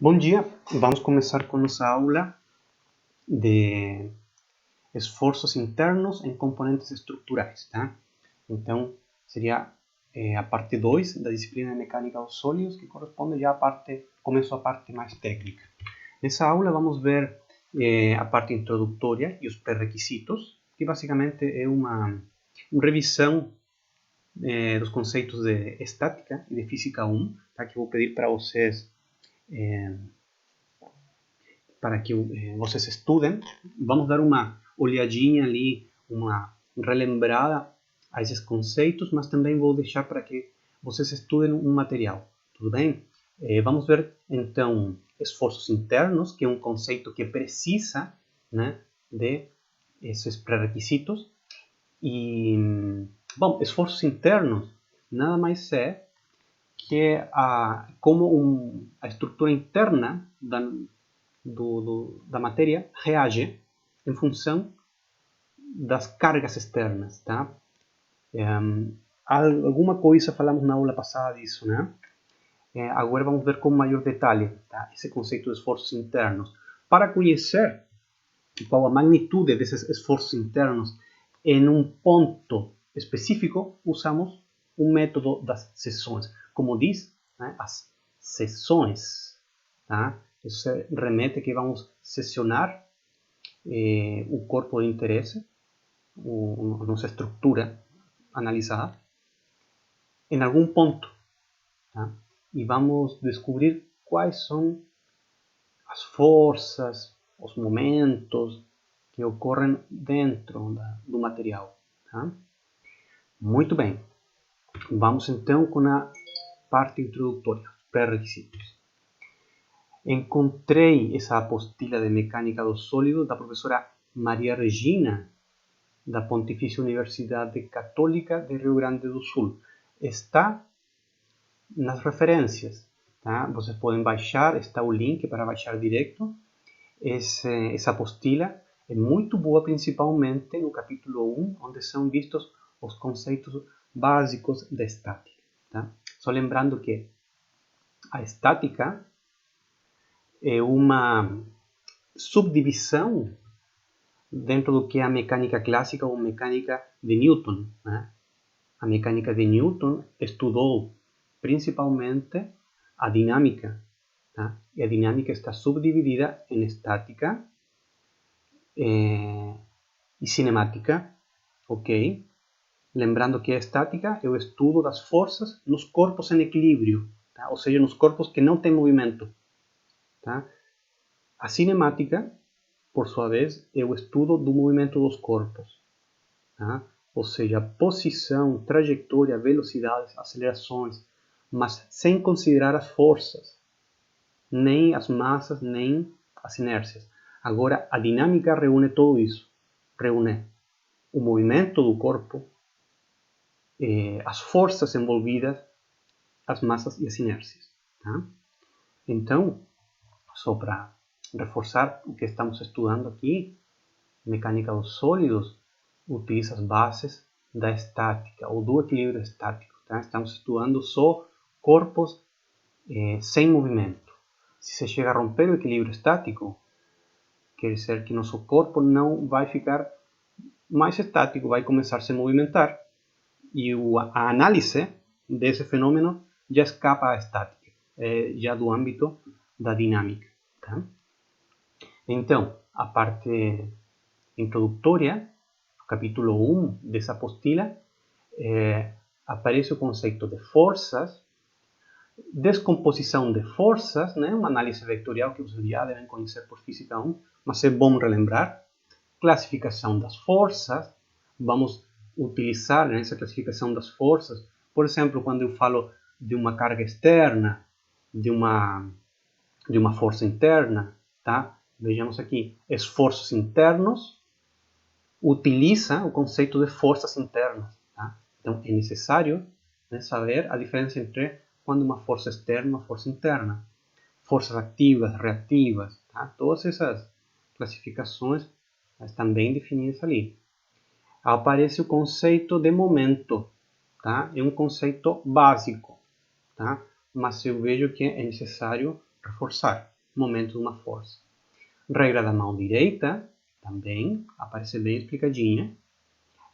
Bom dia, vamos começar com nossa aula de esforços internos em componentes estruturais, tá? Então, seria a parte 2 da disciplina de mecânica dos sólidos, que corresponde já à parte, começo a parte mais técnica. Nessa aula vamos ver a parte introdutória e os pré-requisitos, que basicamente é uma revisão dos conceitos de estática e de física 1, tá? Que eu vou pedir para vocês para que vocês estudem. Vamos dar uma olhadinha ali, uma relembrada a esses conceitos, mas também vou deixar para que vocês estudem um material, tudo bem? Vamos ver, então, esforços internos, que é um conceito que precisa, né, de esses pré-requisitos. E, bom, esforços internos nada mais é que como a estrutura interna da matéria reage em função das cargas externas, tá? Alguma coisa falamos na aula passada disso, né? Agora vamos ver com maior detalhe, tá? Esse conceito de esforços internos. Para conhecer qual a magnitude desses esforços internos em um ponto específico, usamos o método das seções. Como diz, né? As seções, tá? Isso remete que vamos secionar o corpo de interesse, a nossa estrutura analisada, em algum ponto, tá? E vamos descobrir quais são as forças, os momentos que ocorrem dentro do material, tá? Muito bem. Vamos então com a parte introdutória, pré-requisitos. Encontrei essa apostila de mecânica dos sólidos da professora Maria Regina, da Pontifícia Universidade Católica de Rio Grande do Sul. Está nas referências, tá? Vocês podem baixar, está o link para baixar direto. Essa apostila é muito boa, principalmente no capítulo 1, onde são vistos os conceitos básicos da estática, tá? Só lembrando que a estática é uma subdivisão dentro do que é a mecânica clássica ou mecânica de Newton, né? A mecânica de Newton estudou principalmente a dinâmica, tá? E a dinâmica está subdividida em estática e cinemática, ok? Lembrando que a estática é o estudo das forças nos corpos em equilíbrio, tá? Ou seja, nos corpos que não têm movimento, tá? A cinemática, por sua vez, é o estudo do movimento dos corpos, tá? Ou seja, a posição, trajetória, velocidades, acelerações, mas sem considerar as forças, nem as massas, nem as inércias. Agora, a dinâmica reúne tudo isso. Reúne o movimento do corpo, as forças envolvidas, as massas e as inércias, tá? Então, só para reforçar o que estamos estudando aqui, mecânica dos sólidos utiliza as bases da estática ou do equilíbrio estático, tá? Estamos estudando só corpos sem movimento. Se se chega a romper o equilíbrio estático, quer dizer que nosso corpo não vai ficar mais estático, vai começar a se movimentar. E a análise desse fenômeno já escapa à estática, já do âmbito da dinâmica, tá? Então, a parte introdutória, capítulo 1 dessa apostila, aparece o conceito de forças, descomposição de forças, né? Uma análise vetorial que vocês já devem conhecer por Física 1, mas é bom relembrar. Classificação das forças, vamos utilizar nessa classificação das forças, por exemplo, quando eu falo de uma carga externa, de uma força interna, tá? Vejamos aqui, esforços internos utiliza o conceito de forças internas, tá? Então, é necessário, né, saber a diferença entre quando uma força externa e uma força interna. Forças ativas, reativas, tá? Todas essas classificações estão bem definidas ali. Aparece o conceito de momento, tá? É um conceito básico, tá? Mas eu vejo que é necessário reforçar. momento de uma força. Regra da mão direita, também, aparece bem explicadinha.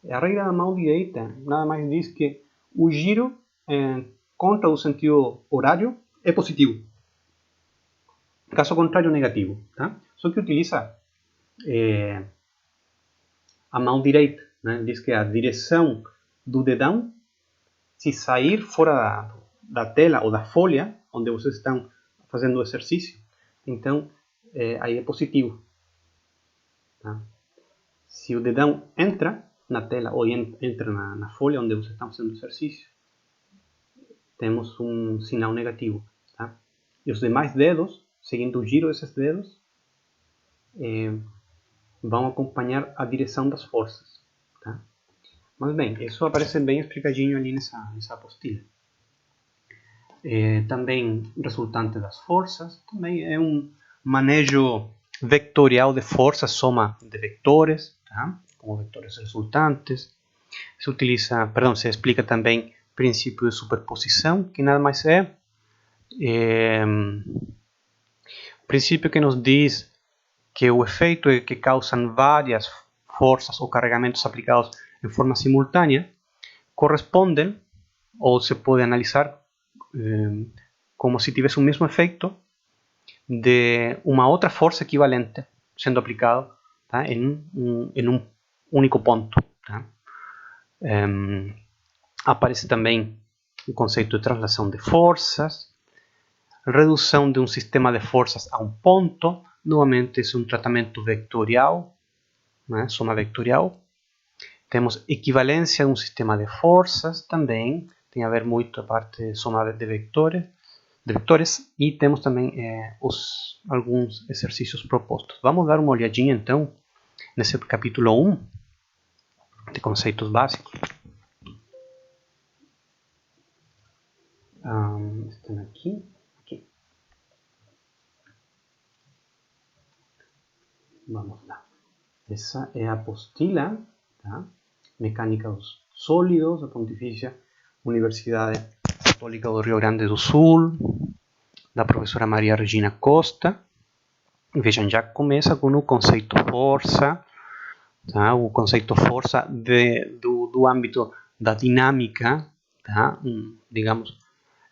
A regra da mão direita nada mais diz que o giro contra o sentido horário é positivo. Caso contrário, negativo. Tá? Só que utiliza a mão direita. Né? Diz que a direção do dedão, se sair fora da tela ou da folha onde vocês estão fazendo o exercício, então aí é positivo. Tá? Se o dedão entra na tela ou entra na folha onde vocês estão fazendo o exercício, temos um sinal negativo. Tá? E os demais dedos, seguindo o giro desses dedos, vão acompanhar a direção das forças. Tá? Mas bem, isso aparece bem explicadinho ali nessa apostila. Também resultante das forças, também é um manejo vectorial de forças, soma de vectores, tá? Como vectores resultantes. Se explica também o princípio de superposição, que nada mais é o princípio que nos diz que o efeito é que causam várias forças ou carregamentos aplicados em forma simultânea correspondem, ou se pode analisar como se tivesse o mesmo efeito de uma outra força equivalente sendo aplicado, tá, em um único ponto. Tá? Aparece também o conceito de translação de forças, redução de um sistema de forças a um ponto, novamente é um tratamento vectorial, né, soma vectorial. Temos equivalência de um sistema de forças, também tem a ver muito a parte de soma de vectores, e temos também alguns exercícios propostos. Vamos dar uma olhadinha então nesse capítulo 1 de conceitos básicos. Estão aqui. Vamos lá. Essa é a apostila, tá? Mecânica dos Sólidos, da Pontifícia Universidade Católica do Rio Grande do Sul, da professora Maria Regina Costa. Vejam, já começa com o conceito força, tá? O conceito força do âmbito da dinâmica, tá? Digamos,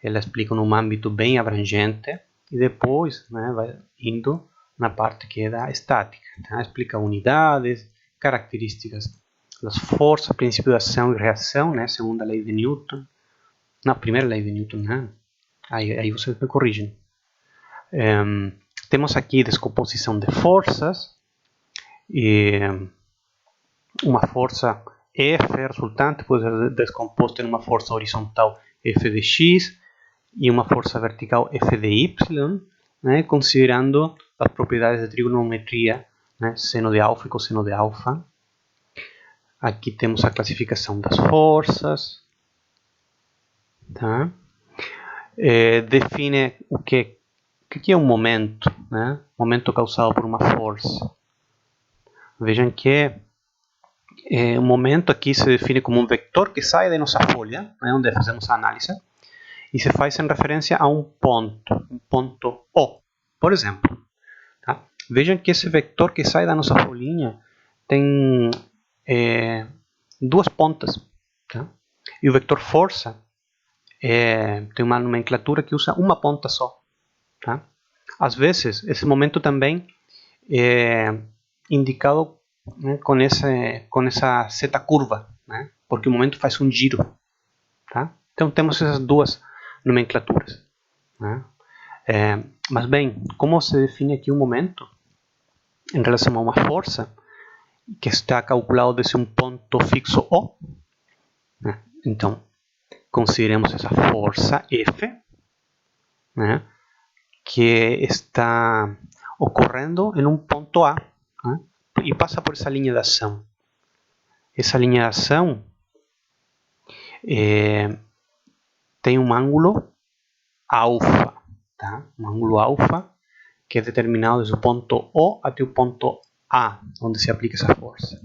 ela explica num âmbito bem abrangente, e depois, né, vai indo na parte que é da estática, tá? Explica unidades, características das forças, princípio de ação e reação, né, segundo a lei de Newton. Na primeira lei de Newton, né? Aí vocês me corrigem. Temos aqui descomposição de forças, e uma força F resultante pode ser descomposta em uma força horizontal F de x e uma força vertical F de y, né, considerando as propriedades de trigonometria, né, seno de alfa e cosseno de alfa. Aqui temos a classificação das forças, tá? Define o que é um momento, né? Momento causado por uma força. Vejam que o momento aqui se define como um vetor que sai da nossa folha, né, onde fazemos a análise, e se faz em referência a um ponto O, por exemplo. Tá? Vejam que esse vetor que sai da nossa folhinha tem duas pontas. Tá? E o vetor força tem uma nomenclatura que usa uma ponta só. Tá? Às vezes, esse momento também é indicado, né, com essa seta curva, né, porque o momento faz um giro. Tá? Então temos essas duas nomenclaturas. Né? Mas bem, como se define aqui o momento em relação a uma força que está calculado desde um ponto fixo O? Né? Então, consideremos essa força F, né, que está ocorrendo em um ponto A, né, e passa por essa linha de ação. Essa linha de ação tem um ângulo alfa, tá? Um ângulo alfa que é determinado desde o ponto O até o ponto A, onde se aplica essa força.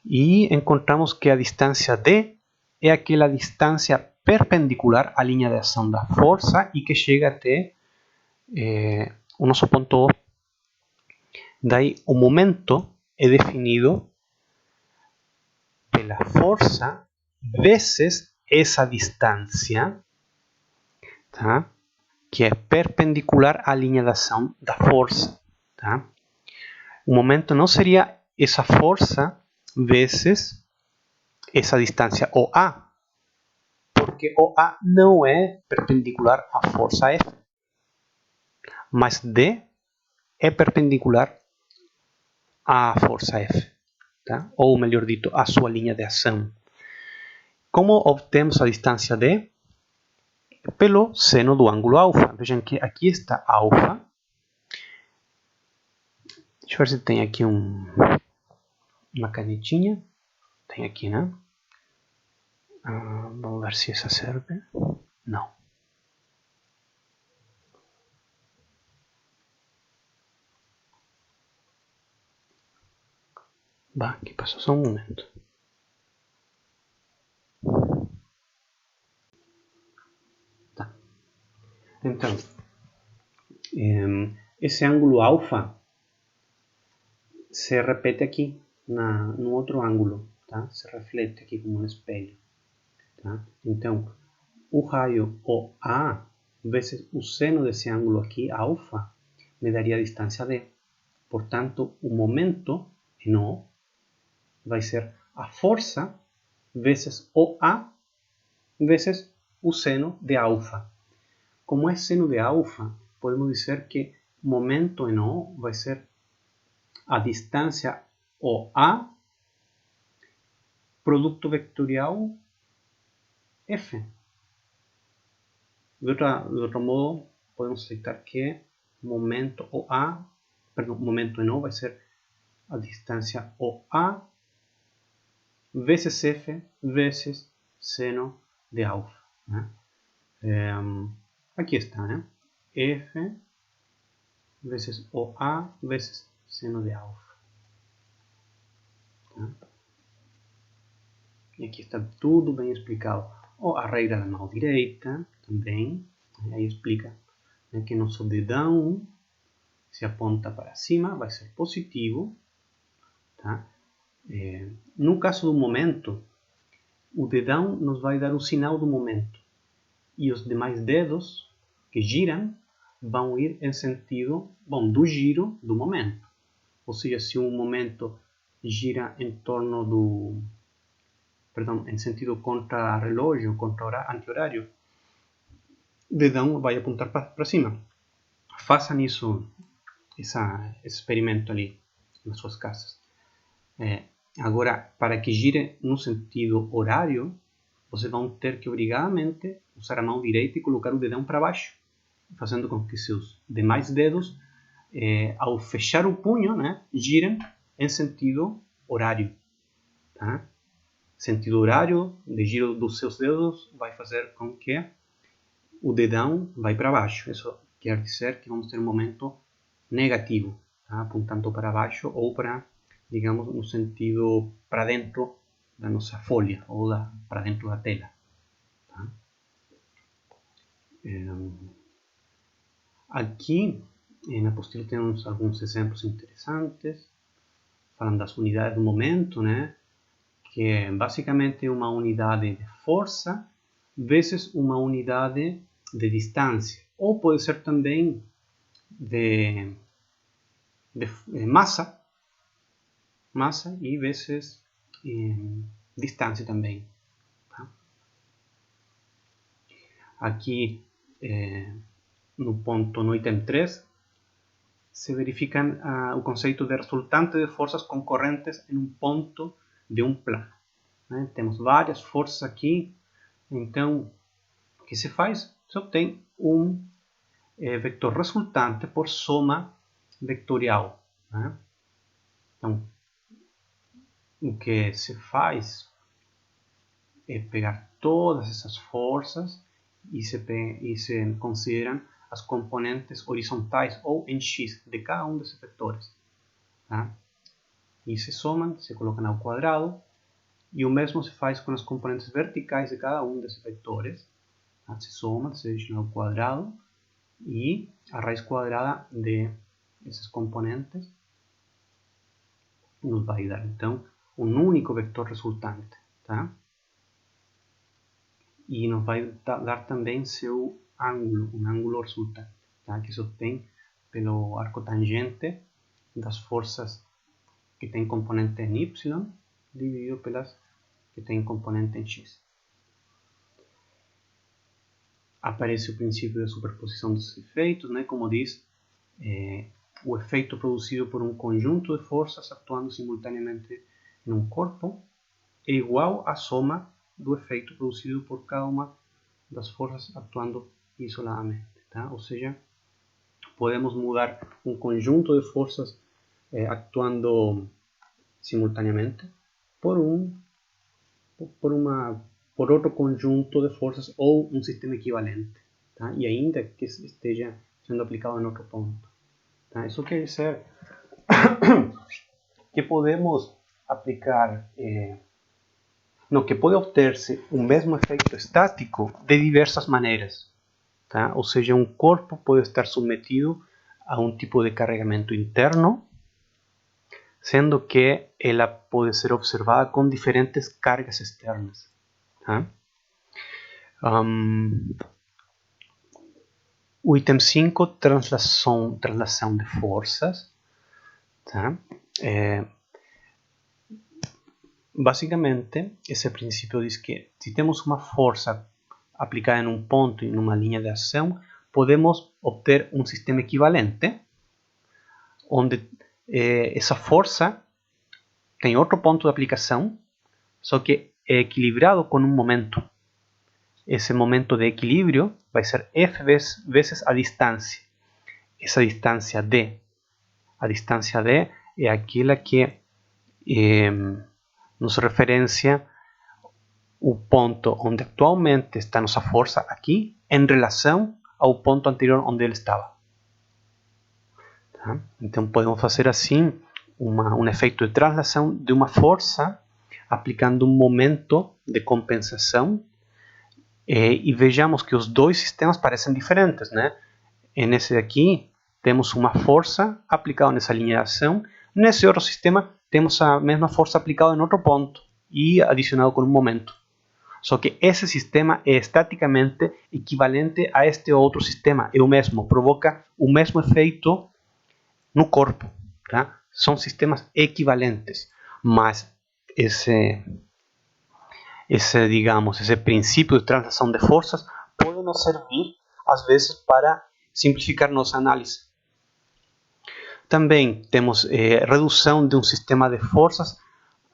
E encontramos que a distância D é aquela distância perpendicular à linha de ação da força e que chega até o nosso ponto O. Daí o momento é definido pela força vezes essa distância, tá? Que é perpendicular à linha de ação da força. Tá? O momento não seria essa força vezes essa distância OA, porque OA não é perpendicular à força F, mas D é perpendicular à força F, tá? Ou melhor dito, à sua linha de ação. Como obtemos a distância D? Pelo seno do ângulo alfa. Vejam que aqui está alfa. Deixa eu ver se tem aqui uma canetinha. Tem aqui, né? Vamos ver se essa serve. Não. Bah, aqui passou só um momento. Tá. Então, esse ângulo alfa se repete aqui no outro ângulo, tá? Se reflete aqui como um espelho, tá? Então, o raio OA vezes o seno desse ângulo aqui, alfa, me daria a distância D. Portanto, o momento em O vai ser a força vezes OA vezes o seno de alfa. Como é seno de alfa, podemos dizer que o momento em O vai ser a distância OA produto vectorial F. De outro modo, podemos aceitar que momento momento em O vai ser a distância OA vezes F vezes seno de alfa. Né? Aqui está, né? F vezes OA vezes seno de alfa. Tá? E aqui está tudo bem explicado. Ou a regra da mão direita também. Aí explica, né, que nosso dedão, se aponta para cima, vai ser positivo. Tá? No caso do momento, o dedão nos vai dar o sinal do momento. E os demais dedos que giram vão ir em sentido do giro do momento. Ou seja, se um momento gira em torno em sentido contra-relógio, anti-horário, o dedão vai apontar para cima. Façam isso, esse experimento ali nas suas casas. Agora, para que gire no sentido horário, vocês vão ter que obrigadamente usar a mão direita e colocar o dedão para baixo, fazendo com que seus demais dedos, ao fechar o punho, né, girem em sentido horário. Tá? Sentido horário de giro dos seus dedos vai fazer com que o dedão vai para baixo. Isso quer dizer que vamos ter um momento negativo, tá? Apontando para baixo ou para, digamos, no sentido para dentro da nossa folha ou para dentro da tela. Tá? Aqui na apostila temos alguns exemplos interessantes, falando das unidades do momento, né? Que é basicamente uma unidade de força vezes uma unidade de distância, ou pode ser também de massa e vezes distância também. Tá? Aqui no item 3 se verifica o conceito de resultante de forças concorrentes em um ponto de um plano. Né? Temos várias forças aqui, então o que se faz? Se obtém um vetor resultante por soma vectorial. Né? Então, o que se faz é pegar todas essas forças e se consideram as componentes horizontais ou em x de cada um desses vetores. Tá? E se somam, se colocam ao quadrado, e o mesmo se faz com as componentes verticais de cada um desses vetores. Tá? Se somam, se deixam ao quadrado, E a raiz quadrada desses componentes nos vai dar, então, um único vetor resultante, tá? E nos vai dar também seu ângulo, um ângulo resultante, tá? Que se obtém pelo arco tangente das forças que tem componente em y dividido pelas que tem componente em x. Aparece o princípio de superposição dos efeitos, né? Como diz, o efeito produzido por um conjunto de forças atuando simultaneamente em um corpo é igual à soma do efeito produzido por cada uma das forças atuando isoladamente, tá? Ou seja, podemos mudar um conjunto de forças actuando simultaneamente por outro conjunto de forças ou um sistema equivalente, tá? E ainda que esteja sendo aplicado em outro ponto, tá? Isso quer dizer que podemos aplicar, que pode obter-se o mesmo efeito estático de diversas maneiras, tá? Ou seja, um corpo pode estar submetido a um tipo de carregamento interno, sendo que ela pode ser observada com diferentes cargas externas, tá? O item 5, translação de forças, tá? Basicamente, esse princípio diz que se temos uma força aplicada em um ponto e em uma linha de ação, podemos obter um sistema equivalente, onde essa força tem outro ponto de aplicação, só que é equilibrado com um momento. Esse momento de equilíbrio vai ser F vezes a distância. Essa distância D. A distância D é aquela que nos referencia o ponto onde atualmente está nossa força aqui em relação ao ponto anterior onde ele estava. Tá? Então podemos fazer assim um efeito de translação de uma força aplicando um momento de compensação, e vejamos que os dois sistemas parecem diferentes, né? Nesse aqui temos uma força aplicada nessa linha de ação, nesse outro sistema temos a mesma força aplicada em outro ponto e adicionado com um momento. Só que esse sistema é estaticamente equivalente a este outro sistema, é o mesmo, provoca o mesmo efeito no corpo, tá? São sistemas equivalentes, mas esse princípio de translação de forças pode nos servir, às vezes, para simplificar nossa análise. Também temos redução de um sistema de forças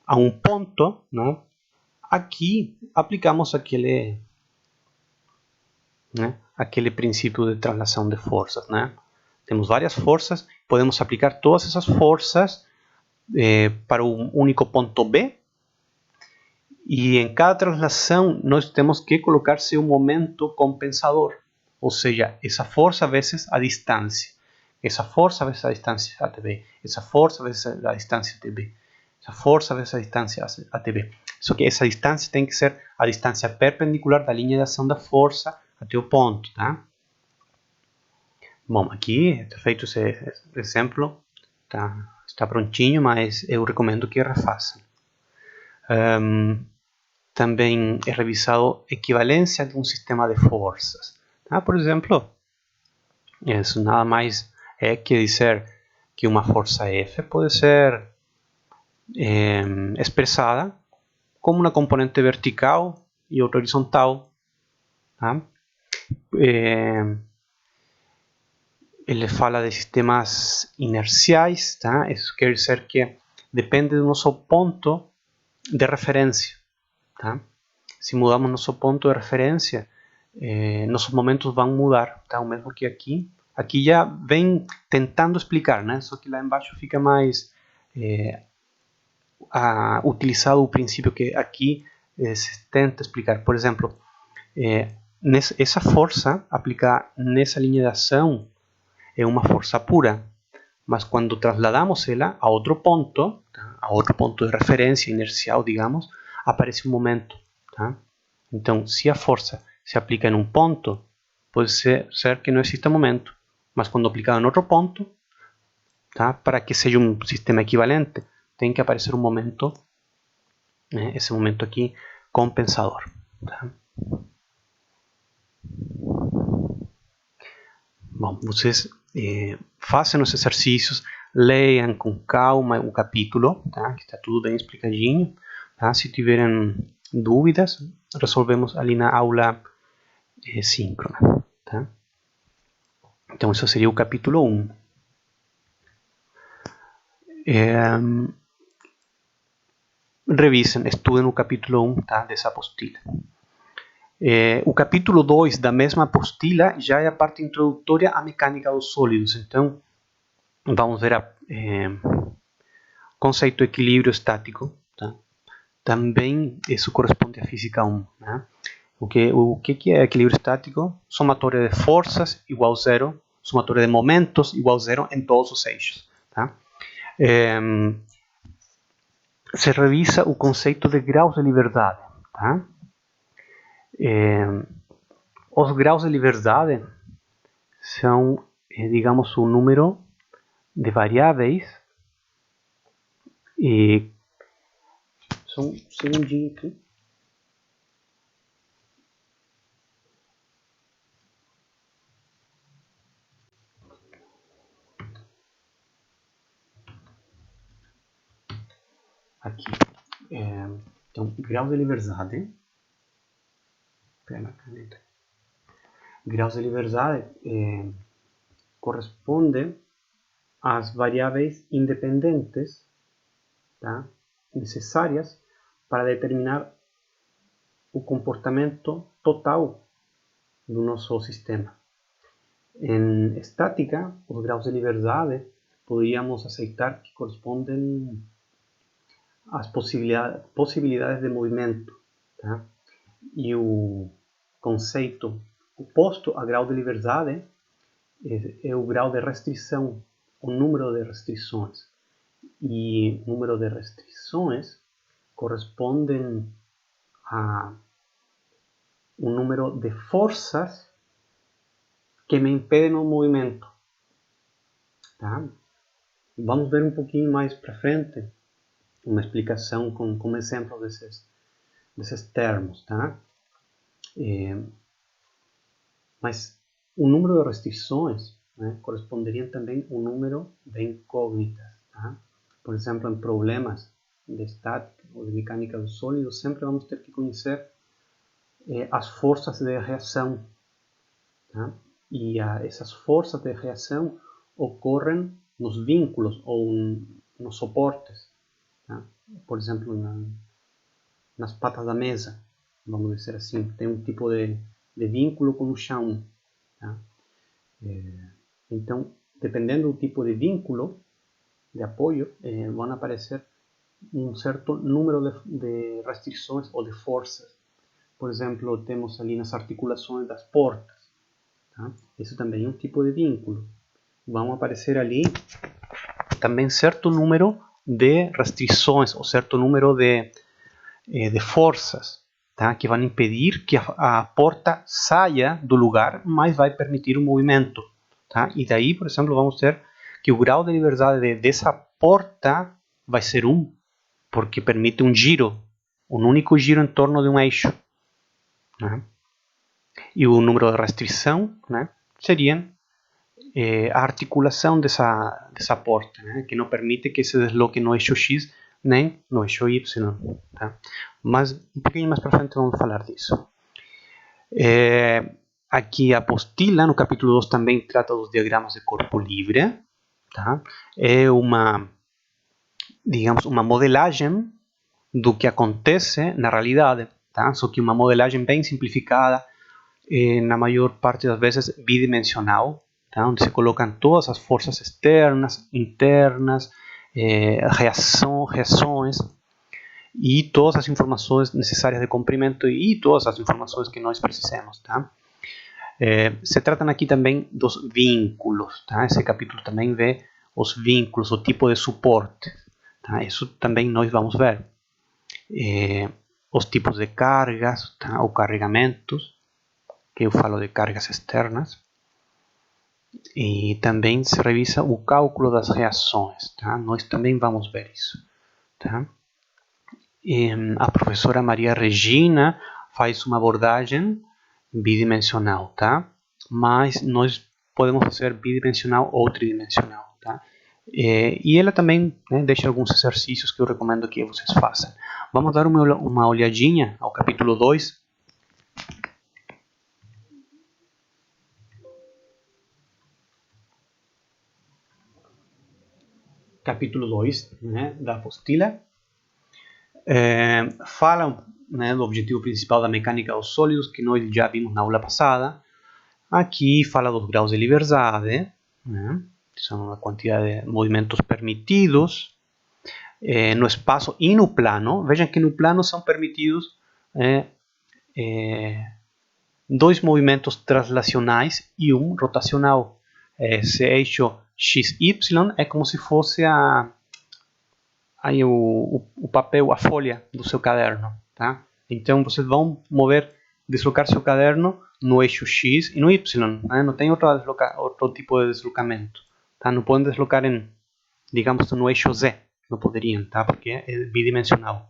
a um ponto, né? Aqui aplicamos aquele princípio de translação de forças, né? Temos várias forças, podemos aplicar todas essas forças para um único ponto B, e em cada translação nós temos que colocar seu momento compensador, ou seja, essa força vezes a distância, essa força vezes a distância ATB, essa força vezes a distância ATB, essa força vezes a distância ATB. Só que essa distância tem que ser a distância perpendicular da linha de ação da força até o ponto, tá? Bom, aqui está feito esse exemplo, está prontinho, mas eu recomendo que refaçam. Também é revisado a equivalência de um sistema de forças. Tá? Por exemplo, isso nada mais é que dizer que uma força F pode ser expressada como uma componente vertical e outra horizontal. Tá? Ele fala de sistemas inerciais, tá? Isso quer dizer que depende do nosso ponto de referência. Tá? Se mudamos nosso ponto de referência, nossos momentos vão mudar, tá? O mesmo que aqui. Aqui já vem tentando explicar, né? Só que lá embaixo fica mais utilizado o princípio que aqui se tenta explicar. Por exemplo, essa força aplicada nessa linha de ação é uma força pura, mas quando trasladamos ela a outro ponto, tá? A outro ponto de referência inercial, digamos, aparece um momento. Tá? Então, se a força se aplica em um ponto, pode ser que não exista momento, mas quando aplicado em outro ponto, tá? Para que seja um sistema equivalente, tem que aparecer um momento, né? Esse momento aqui compensador. Tá? Bom, vocês façam os exercícios, leiam com calma o capítulo, tá? Que está tudo bem explicadinho. Tá? Se tiverem dúvidas, resolvemos ali na aula síncrona. Tá? Então, isso seria o capítulo 1. Revisem, estudem o capítulo 1, tá? Dessa apostila. O capítulo 2 da mesma apostila já é a parte introdutória à mecânica dos sólidos. Então, vamos ver o conceito de equilíbrio estático. Tá? Também isso corresponde à física 1. Né? O que é equilíbrio estático? Somatória de forças igual a zero, somatória de momentos igual a zero em todos os eixos. Tá? Se revisa o conceito de graus de liberdade. Tá? Os graus de liberdade são, digamos, o número de variáveis e só um segundinho aqui. Aqui. Então, graus de liberdade. Pega a caneta. Graus de liberdade corresponde às variáveis independentes, tá? Necessárias para determinar o comportamento total do nosso sistema. Em estática, os graus de liberdade poderíamos aceitar que correspondem às possibilidades de movimento. Tá? E o conceito oposto a grau de liberdade é o grau de restrição, o número de restrições. E o número de restrições correspondem a um número de forças que me impedem o movimento. Tá? Vamos ver um pouquinho mais para frente uma explicação com exemplo desses termos. Tá? Mas o número de restrições, né, corresponderia também ao número de incógnitas. Tá? Por exemplo, em problemas de estática ou de mecânica dos sólidos, sempre vamos ter que conhecer as forças de reação. Tá? E essas forças de reação ocorrem nos vínculos ou nos suportes. Tá? Por exemplo, nas patas da mesa, vamos dizer assim, tem um tipo de vínculo com o chão. Tá? Então, dependendo do tipo de vínculo, de apoio, vão aparecer um certo número de restrições ou de forças. Por exemplo, temos ali nas articulações das portas. Tá? Isso também é um tipo de vínculo. Vão aparecer ali também certo número de restrições ou certo número de forças, tá? Que vão impedir que a porta saia do lugar, mas vai permitir o movimento. Tá? E daí, por exemplo, vamos ter que o grau de liberdade dessa porta vai ser 1, porque permite um giro, um único giro em torno de um eixo. Né? E o número de restrição, né, seria a articulação dessa porta, né, que não permite que se desloque no eixo X nem no eixo Y. Tá? Mas um pouquinho mais para frente vamos falar disso. Aqui a apostila, no capítulo 2, também trata dos diagramas de corpo livre. Tá? É digamos, uma modelagem do que acontece na realidade. Tá? Só que uma modelagem bem simplificada, na maior parte das vezes bidimensional, tá? Onde se colocam todas as forças externas, internas, reações e todas as informações necessárias de comprimento e todas as informações que nós precisamos. Tá? Se tratam aqui também dos vínculos. Tá? Esse capítulo também vê os vínculos, o tipo de suporte. Tá? Isso também nós vamos ver. Os tipos de cargas, tá? Ou carregamentos. que eu falo de cargas externas. E também se revisa o cálculo das reações, tá? Nós também vamos ver isso, tá? A professora Maria Regina faz uma abordagem bidimensional, tá? Mas nós podemos fazer bidimensional ou tridimensional, tá? E ela também, né, deixa alguns exercícios que eu recomendo que vocês façam. Vamos dar uma olhadinha ao capítulo 2. Capítulo 2, né, da apostila. Fala, né, do objetivo principal da mecânica dos sólidos, que nós já vimos na aula passada. Aqui fala dos graus de liberdade, né, que são a quantidade de movimentos permitidos no espaço e no plano. Vejam que no plano são permitidos dois movimentos translacionais e um rotacional. Esse eixo XY é como se fosse aí o papel, a folha do seu caderno, tá? Então vocês vão deslocar seu caderno no eixo X e no Y, né? Não tem outro tipo de deslocamento, tá? Não podem deslocar digamos, no eixo Z, não poderiam, tá? Porque é bidimensional.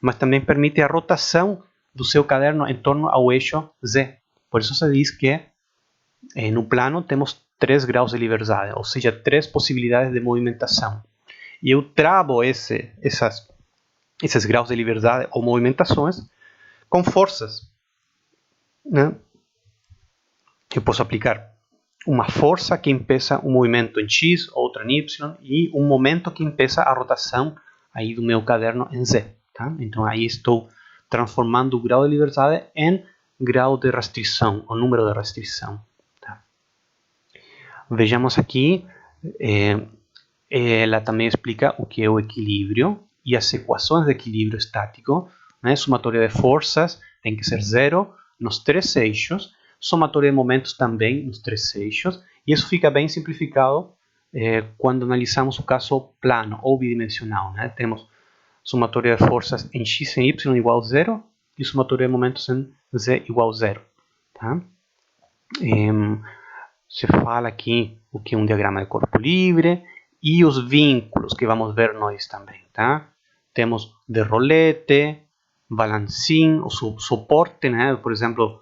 Mas também permite a rotação do seu caderno em torno ao eixo Z. Por isso se diz que no plano temos 3 graus de liberdade, ou seja, 3 possibilidades de movimentação. E eu travo esses graus de liberdade ou movimentações com forças, né? Eu posso aplicar uma força que impeça um movimento em X, outra em Y, e um momento que impeça a rotação aí do meu caderno em Z. Tá? Então aí estou transformando o grau de liberdade em grau de restrição, o número de restrição. Tá? Vejamos aqui, ela também explica o que é o equilíbrio e as equações de equilíbrio estático, né? Somatória de forças tem que ser 0 nos 3 eixos, somatória de momentos também nos 3 eixos, e isso fica bem simplificado quando analisamos o caso plano ou bidimensional, né? Temos somatória de forças em x e y igual a 0 e somatória de momentos em z igual a 0. Tá? Se fala aqui o que é um diagrama de corpo livre e os vínculos que vamos ver nós também. Tá? Temos de rolete, balancim, o suporte, né? Por exemplo,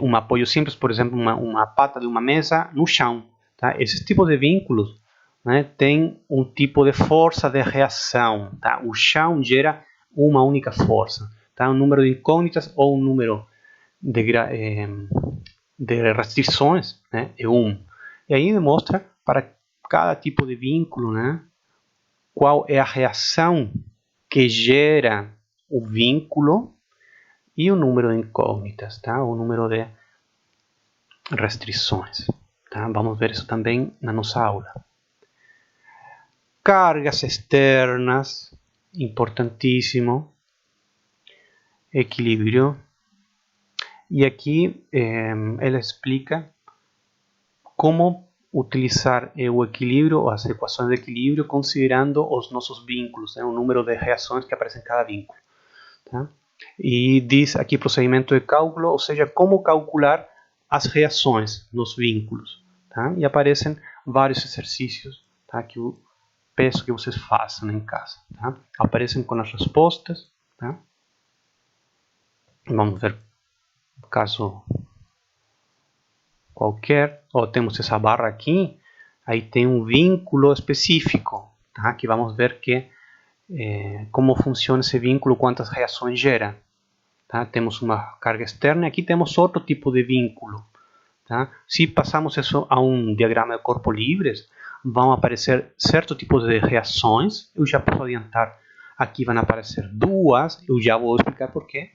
um apoio simples, por exemplo, uma pata de uma mesa no chão. Tá? Esses tipos de vínculos, né, tem um tipo de força de reação. Tá? O chão gera uma única força. Tá? Um número de incógnitas ou um número de restrições, né, é 1. E aí demonstra para cada tipo de vínculo, né, qual é a reação que gera o vínculo e o número de incógnitas, tá? O número de restrições. Tá? Vamos ver isso também na nossa aula. Cargas externas, importantíssimo. Equilíbrio. E aqui ela explica como utilizar o equilíbrio ou as equações de equilíbrio considerando os nossos vínculos, né? O número de reações que aparecem em cada vínculo. Tá? E diz aqui procedimento de cálculo, ou seja, como calcular as reações nos vínculos. Tá? E aparecem vários exercícios, tá? Que eu peço que vocês façam em casa. Tá? Aparecem com as respostas. Tá? Vamos ver um caso qualquer. Temos essa barra aqui, aí tem um vínculo específico, tá? Que vamos ver como funciona esse vínculo, quantas reações gera. Tá? Temos uma carga externa, aqui temos outro tipo de vínculo. Tá? Se passamos isso a um diagrama de corpo livres, vão aparecer certos tipos de reações. Eu já posso adiantar, aqui vão aparecer duas, eu já vou explicar porquê.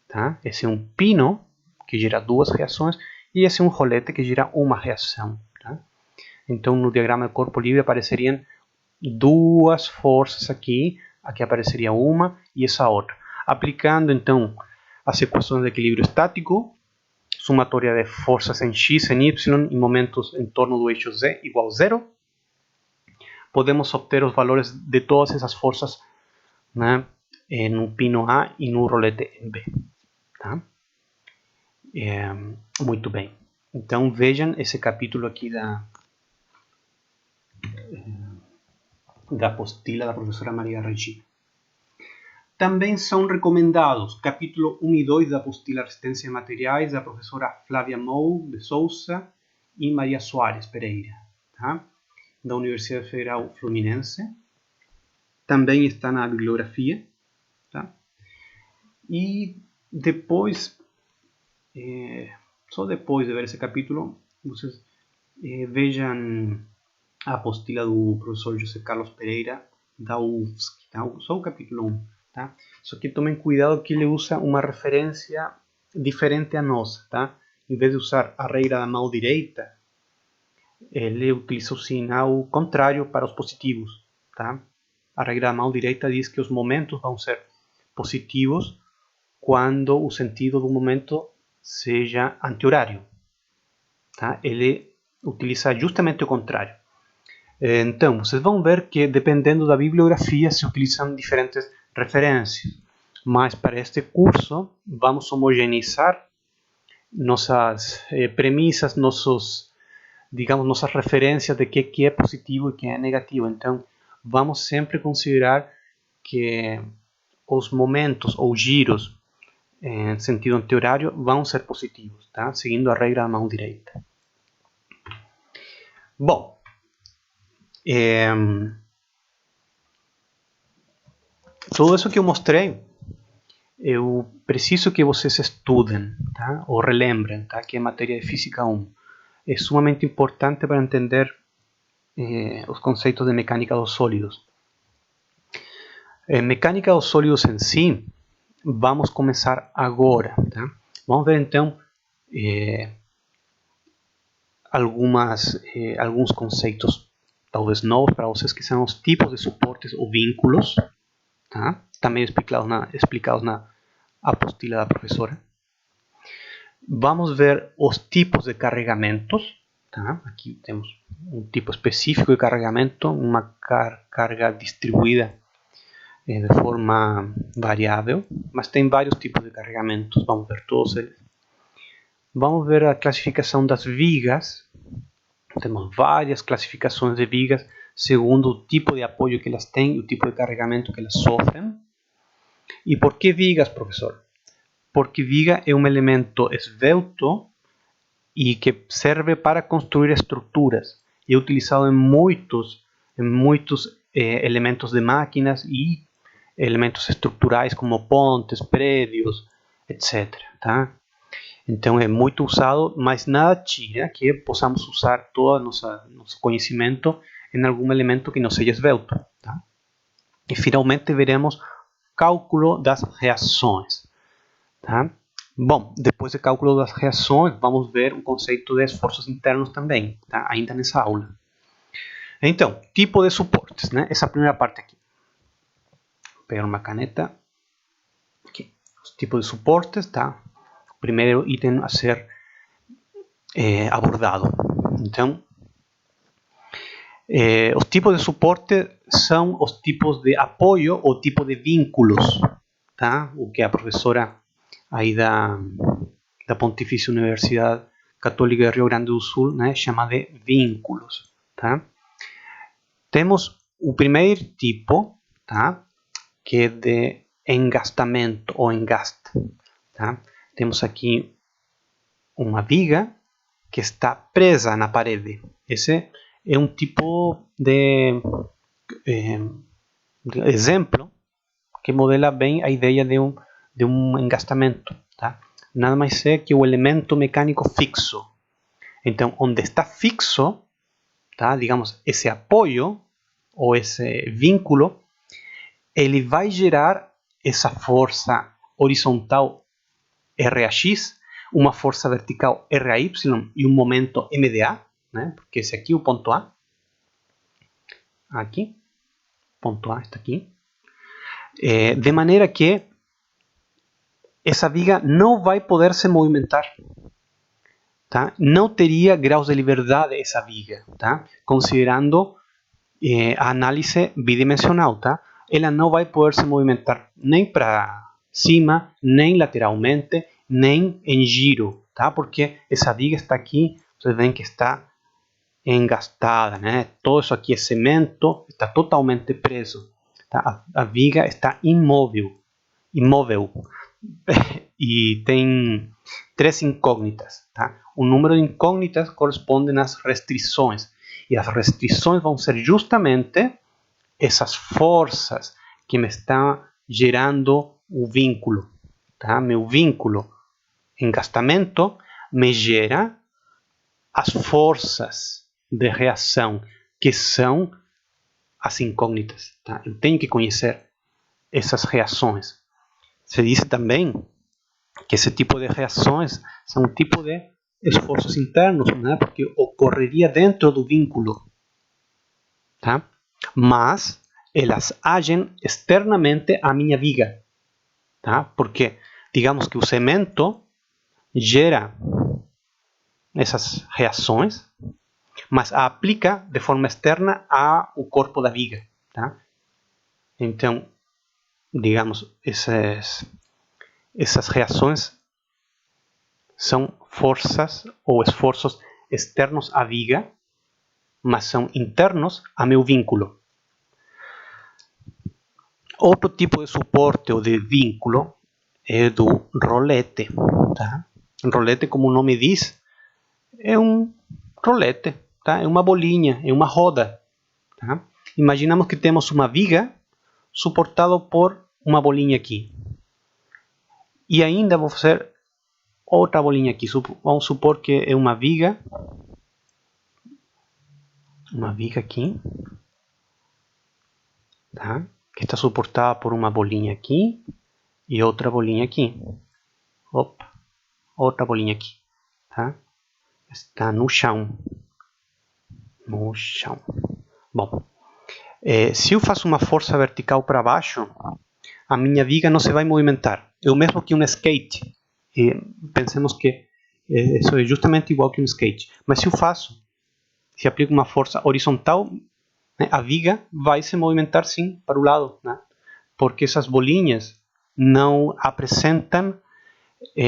Tá? Esse é um pino, que gera duas reações, e esse é um rolete, que gera uma reação. Tá? Então, no diagrama de corpo livre apareceriam duas forças aqui apareceria uma e essa outra. Aplicando, então, as equações de equilíbrio estático, somatória de forças em x, em y e momentos em torno do eixo z igual a 0, podemos obter os valores de todas essas forças, né, no pino A e no rolete B. Tá? Muito bem. Então vejam esse capítulo aqui da apostila da professora Maria Regina. Também são recomendados capítulo 1 e 2 da apostila Resistência e Materiais da professora Flávia Mou de Souza e Maria Soares Pereira, tá? Da Universidade Federal Fluminense. Também está na bibliografia, tá? E depois, só depois de ver esse capítulo, vocês vejam a apostila do professor José Carlos Pereira da UFSC, tá? Só o capítulo 1, tá? Só que tomem cuidado que ele usa uma referência diferente a nossa, tá? Em vez de usar a regra da mão direita, ele utiliza o sinal contrário para os positivos, tá? A regra da mão direita diz que os momentos vão ser positivos quando o sentido do momento seja anti-horário, tá? Ele utiliza justamente o contrário. Então, vocês vão ver que dependendo da bibliografia se utilizam diferentes referências, mas para este curso vamos homogeneizar nossas premissas, nossas referências de que é positivo e que é negativo. Então, vamos sempre considerar que os momentos ou giros em sentido anti-horário vão ser positivos, tá? Seguindo a regra da mão direita. Bom, tudo isso que eu mostrei, eu preciso que vocês estudem, tá? Ou relembrem, tá? Que é matéria de Física 1. É sumamente importante para entender os conceitos de mecânica dos sólidos. Mecânica dos sólidos em si, vamos começar agora, tá? Vamos ver então alguns conceitos talvez novos para vocês, que são os tipos de suportes ou vínculos, tá? Também explicados na apostila da professora. Vamos ver os tipos de carregamentos, tá? Aqui temos um tipo específico de carregamento, uma carga distribuída de forma variável, mas tem vários tipos de carregamentos, vamos ver todos eles. Vamos ver a classificação das vigas. Temos várias classificações de vigas segundo o tipo de apoio que elas têm e o tipo de carregamento que elas sofrem. E por que vigas, professor? Porque viga é um elemento esbelto e que serve para construir estruturas. É utilizado em muitos elementos de máquinas e elementos estruturais como pontes, prédios, etc. Tá? Então é muito usado, mas nada tira que possamos usar todo nosso conhecimento em algum elemento que não seja esbelto. Tá? E finalmente veremos cálculo das reações. Tá? Bom, depois do cálculo das reações, vamos ver o conceito de esforços internos também, tá? Ainda nessa aula. Então, tipo de suportes, né? Essa primeira parte aqui. Vou pegar uma caneta. Aqui. Os tipos de suportes, tá? O primeiro item a ser abordado. Então, os tipos de suporte são os tipos de apoio ou tipo de vínculos, tá? O que a professora aí da Pontifícia Universidade Católica de Rio Grande do Sul, né, chama de vínculos, tá? Temos o primeiro tipo, tá, que é de engastamento ou engaste, tá? Temos aqui uma viga que está presa na parede. Esse é um tipo de exemplo que modela bem a ideia de um engastamento, tá? Nada mais é que o elemento mecânico fixo. Então, onde está fixo, tá? Digamos, esse apoio ou esse vínculo, ele vai gerar essa força horizontal RAX, uma força vertical RAY e um momento MDA, né? Porque esse aqui é o ponto A. Aqui, ponto A está aqui. De maneira que essa viga não vai poder se movimentar, tá? Não teria graus de liberdade essa viga, tá? Considerando a análise bidimensional, tá? Ela não vai poder se movimentar nem para cima, nem lateralmente, nem em giro, tá? Porque essa viga está aqui, vocês veem que está engastada, né? Todo isso aqui é cimento, está totalmente preso, tá? A viga está imóvel. E tem 3 incógnitas, tá? O número de incógnitas corresponde às restrições, e as restrições vão ser justamente essas forças que me estão gerando o vínculo, tá? Meu vínculo engastamento me gera as forças de reação, que são as incógnitas, tá? Eu tenho que conhecer essas reações. Se diz também que esse tipo de reações são um tipo de esforços internos, né? Porque ocorreria dentro do vínculo, tá? Mas elas agem externamente à minha viga, tá? Porque digamos que o cimento gera essas reações, mas a aplica de forma externa ao corpo da viga, tá? Então, digamos, essas reações são forças ou esforços externos à viga, mas são internos a meu vínculo. Outro tipo de suporte ou de vínculo é do rolete, tá? Rolete, como o nome diz, é um rolete, tá? É uma bolinha, é uma roda, tá? Imaginamos que temos uma viga suportada por uma bolinha aqui. E ainda vou fazer outra bolinha aqui. Vamos supor que é uma viga aqui, tá? Que está suportada por uma bolinha aqui e outra bolinha aqui. Opa, outra bolinha aqui, tá? Está no chão. Bom, se eu faço uma força vertical para baixo, a minha viga não se vai movimentar. É o mesmo que um skate. Pensemos que isso é justamente igual que um skate. Mas se aplico uma força horizontal, né, a viga vai se movimentar sim para o lado, né? Porque essas bolinhas não apresentam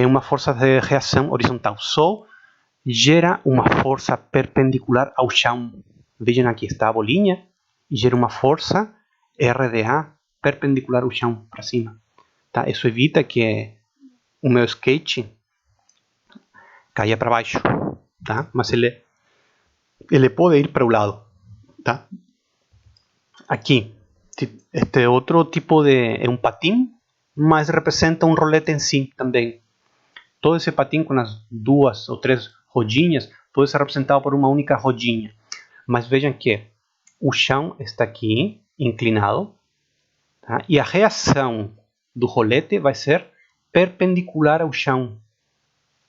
uma força de reação horizontal. Só gera uma força perpendicular ao chão. Vejam aqui, está a bolinha e gera uma força RDA perpendicular ao chão, para cima. Tá? Isso evita que o meu skate caia para baixo, tá? Mas ele pode ir para o lado, tá? Aqui, este outro tipo é um patim, mas representa um rolete em si também. Todo esse patim com as 2 ou 3 rodinhas pode ser representado por uma única rodinha. Mas vejam que o chão está aqui, inclinado, tá? E a reação do rolete vai ser perpendicular ao chão,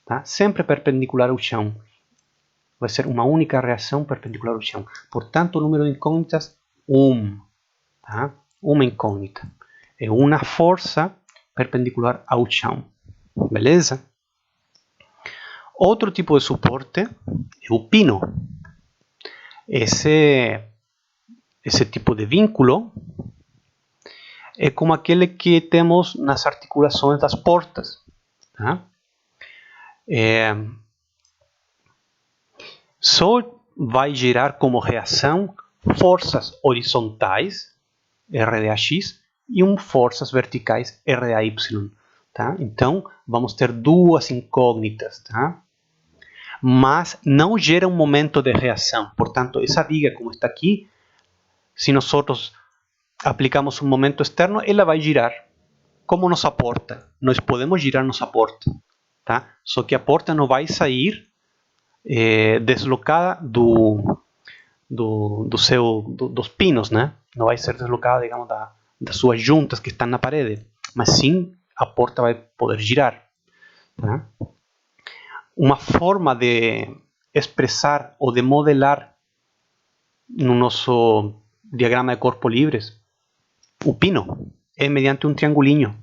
tá? Sempre perpendicular ao chão. Vai ser uma única reação perpendicular ao chão. Portanto, o número de incógnitas, 1. Tá? Uma incógnita. É uma força perpendicular ao chão. Beleza? Outro tipo de suporte é o pino. Esse tipo de vínculo é como aquele que temos nas articulações das portas. Tá? Só vai gerar como reação forças horizontais, RDAX, e forças verticais, RDAY. Tá? Então, vamos ter 2 incógnitas. Tá? Mas não gera um momento de reação. Portanto, essa viga, como está aqui, se nós aplicamos um momento externo, ela vai girar. Como nossa porta. Nós podemos girar nossa porta. Tá? Só que a porta não vai sair deslocada dos pinos, né? Não vai ser deslocada, digamos, das suas juntas que estão na parede. Mas sim, a porta vai poder girar. Tá? Uma forma de expressar ou de modelar no nosso diagrama de corpos livres o pino é mediante um triangulinho,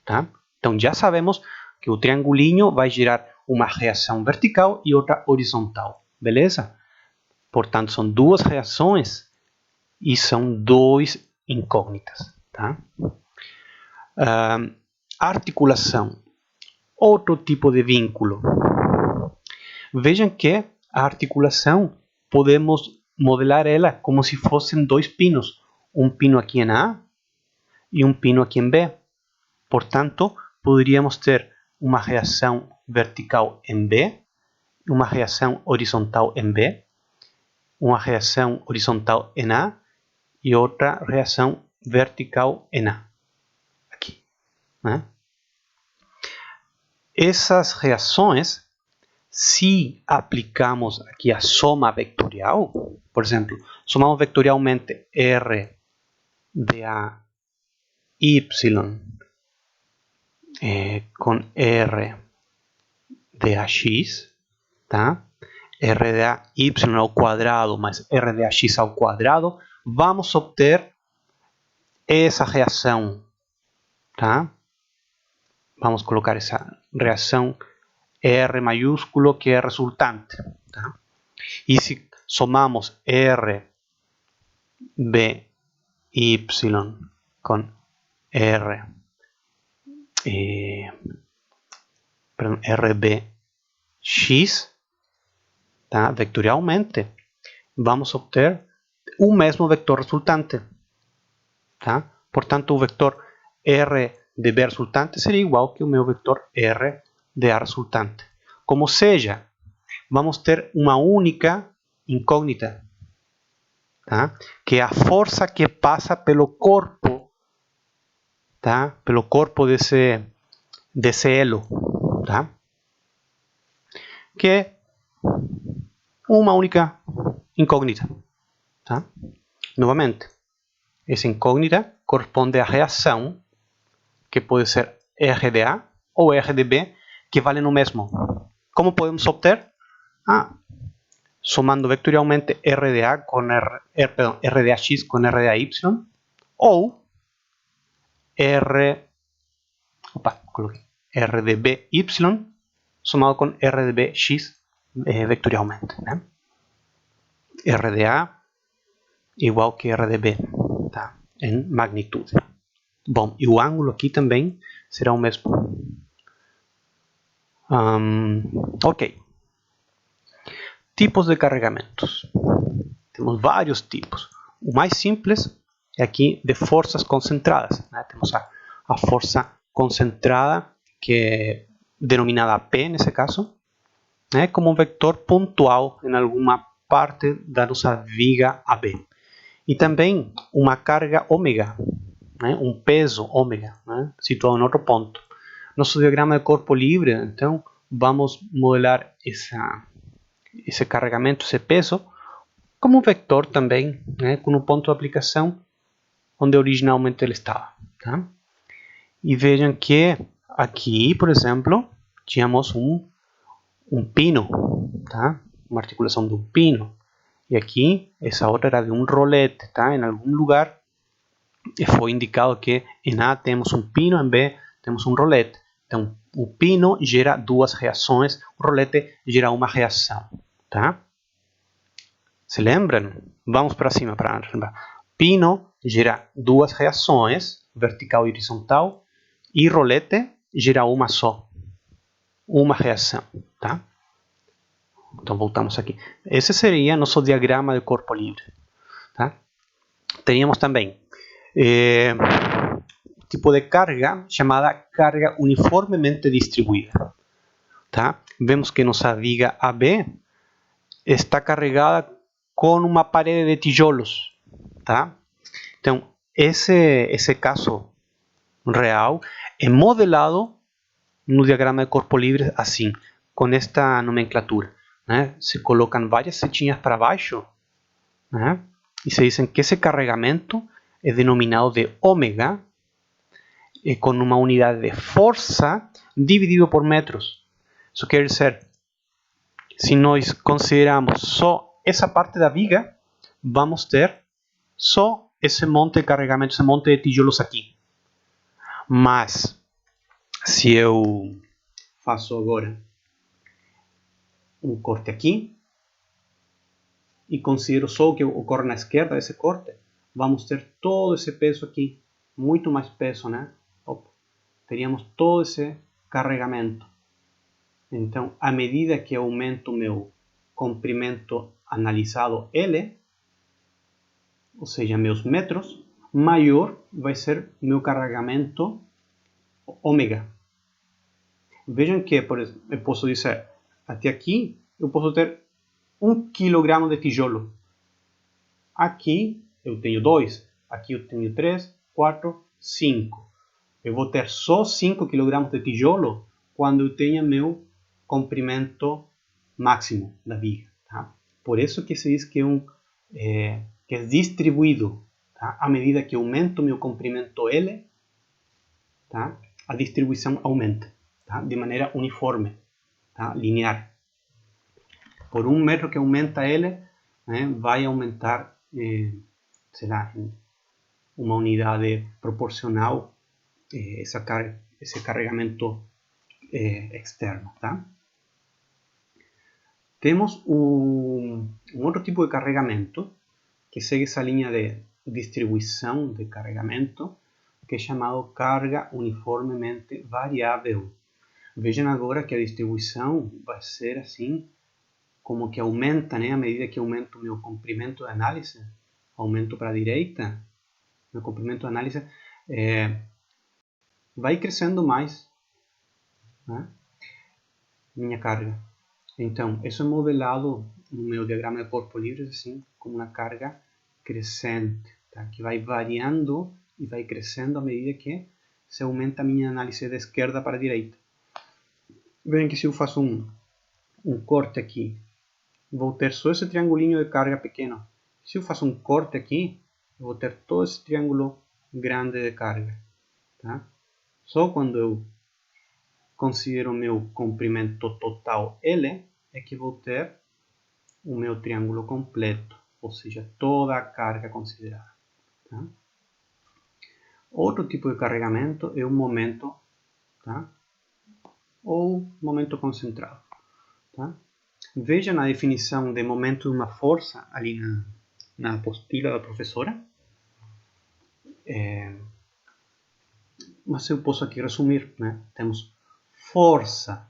tá? Então já sabemos que o triangulinho vai gerar uma reação vertical e outra horizontal, beleza? Portanto, são 2 reações e são 2 incógnitas, tá? Articulação, outro tipo de vínculo. Vejam que a articulação podemos modelar ela como se fossem dois pinos. Um pino aqui em A e um pino aqui em B. Portanto, poderíamos ter uma reação vertical em B, uma reação horizontal em B, uma reação horizontal em A e outra reação vertical em A. Aqui, né? Essas reações, se aplicamos aqui a soma vectorial, por exemplo, somamos vectorialmente R de A y com R de AX, tá? R de AY ao quadrado mais R de AX ao quadrado, vamos obter essa reação, tá? Vamos colocar essa reação R maiúsculo que é resultante, tá? E se somamos R B Y com R RBX, tá? Vectorialmente, vamos obter o mesmo vector resultante, tá? Portanto, o vector R de B resultante seria igual que o meu vector R de A resultante. Como seja, vamos ter uma única incógnita, tá? Que é a força que passa pelo corpo, tá? Pelo corpo desse elo, tá? Que é uma única incógnita, tá? Novamente, essa incógnita corresponde à reação, que pode ser R de A ou R de B, que vale no mesmo. Como podemos obter? Somando vectorialmente R de A com R de AX com R de AY, ou R de BY somado com R de BX vectorialmente, né? R de A igual que R de B, tá? Em magnitude. Bom, e o ângulo aqui também será o mesmo. Ok. Tipos de carregamentos. Temos vários tipos. O mais simples é aqui de forças concentradas, né? Temos a força concentrada, que é denominada P nesse caso, né? Como um vector pontual em alguma parte da nossa viga AB. E também uma carga ômega, né? Um peso ômega, né? Situado em outro ponto. Nosso diagrama de corpo livre, então, vamos modelar esse carregamento, esse peso, como um vector também, né? Com um ponto de aplicação onde originalmente ele estava, tá? E vejam que aqui, por exemplo, tínhamos um pino, tá? Uma articulação de um pino. E aqui, essa outra era de um rolete, tá? Em algum lugar foi indicado que em A temos um pino, em B temos um rolete. Então, o pino gera duas reações, o rolete gera uma reação, tá? Se lembram? Vamos para cima para lembrar. Pino gera duas reações, vertical e horizontal, e rolete gera uma só, uma reação, tá? Então voltamos aqui. Esse seria nosso diagrama de corpo livre, tá? Teríamos também tipo de carga chamada carga uniformemente distribuída, tá? Vemos que nossa viga AB está carregada com uma parede de tijolos, tá? Então, esse caso real é modelado no diagrama de corpo livre assim, com esta nomenclatura, né? Se colocam várias setinhas para baixo, né? E se dizem que esse carregamento é denominado de ômega, com uma unidade de força dividido por metros. Isso quer dizer, se nós consideramos só essa parte da viga, vamos ter só esse monte de carregamento, esse monte de tijolos aqui. Mas, se eu faço agora um corte aqui, e considero só o que ocorre na esquerda desse corte, vamos ter todo esse peso aqui, muito mais peso, né? Teríamos todo esse carregamento. Então, à medida que aumento o meu comprimento analisado L, ou seja, meus metros, maior vai ser meu carregamento ômega. Vejam que, por exemplo, eu posso dizer, até aqui eu posso ter 1 kg de tijolo. Aqui eu tenho 2, aqui eu tenho 3, 4, 5. Eu vou ter só 5 kg de tijolo quando eu tenha meu comprimento máximo da viga. Tá? Por isso que se diz que que é distribuído. Tá? À medida que aumento meu comprimento L, tá? A distribuição aumenta, tá? De maneira uniforme, tá? Linear. Por 1 metro que aumenta L, vai aumentar, sei lá, uma unidade proporcional esse carregamento externo. Tá? Temos um outro tipo de carregamento que segue essa linha de distribuição de carregamento, que é chamado carga uniformemente variável. Vejam agora que a distribuição vai ser assim, como que aumenta, né? À medida que aumenta o meu comprimento de análise, aumento para a direita, meu comprimento de análise vai crescendo mais, né? Minha carga. Então, isso é modelado no meu diagrama de corpo livre, assim, como uma carga crescente, tá? Que vai variando e vai crescendo à medida que se aumenta a minha análise de esquerda para a direita. Vejam que se eu faço um corte aqui, vou ter só esse triangulinho de carga pequeno. Se eu faço um corte aqui, eu vou ter todo esse triângulo grande de carga. Tá? Só quando eu considero o meu comprimento total L, é que vou ter o meu triângulo completo, ou seja, toda a carga considerada. Tá? Outro tipo de carregamento é o momento, tá? Ou momento concentrado. Tá? Veja na definição de momento de uma força ali na apostila da professora. Mas eu posso aqui resumir, né? Temos força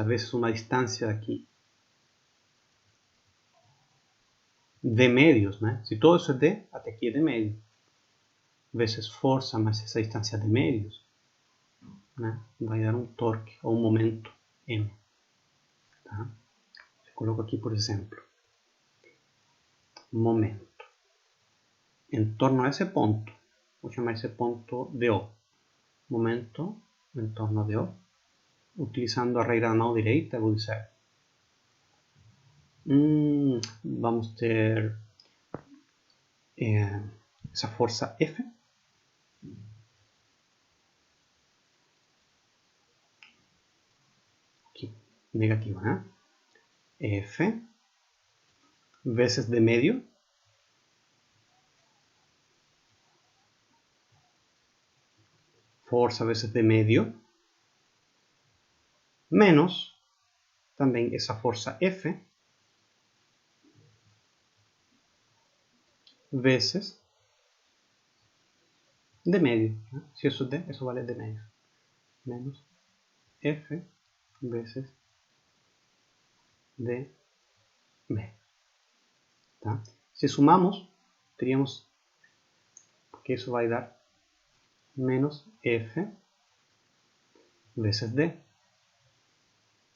vezes uma distância aqui de médios, né? Se todo isso é d, até aqui é d médio, vezes força mais essa distância de médios, né? Vai dar um torque ou um momento m. Tá? Eu coloco aqui, por exemplo, momento em torno a esse ponto. Vou chamar esse ponto de O. Momento em torno de O. Utilizando a regra da mão direita, vou dizer vamos ter essa força F. Aqui, negativa, né? F vezes de medio força vezes de medio menos também essa força F vezes de medio. Né? Se isso D, isso vale de medio. Menos F vezes de medio. Tá? Se sumamos, teríamos, porque isso vai dar menos F vezes D.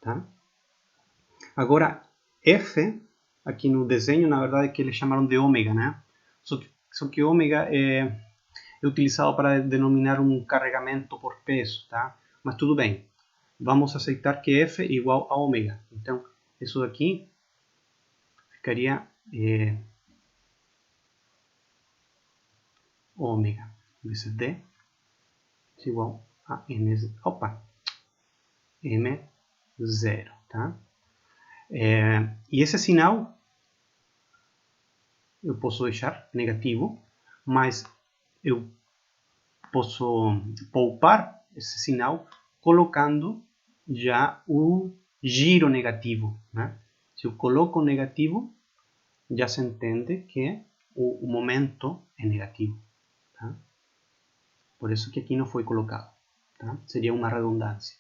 Tá? Agora, F, aqui no desenho, na verdade, é que eles chamaram de ômega, né? Só que ômega é utilizado para denominar um carregamento por peso, tá? Mas tudo bem. Vamos aceitar que F é igual a ômega. Então, isso daqui ficaria ômega vezes D é igual a M0, tá? E esse sinal eu posso deixar negativo, mas eu posso poupar esse sinal colocando já o giro negativo. Né? Se eu coloco negativo, já se entende que o momento é negativo. Tá? Por isso que aqui não foi colocado. tá? Seria uma redundância.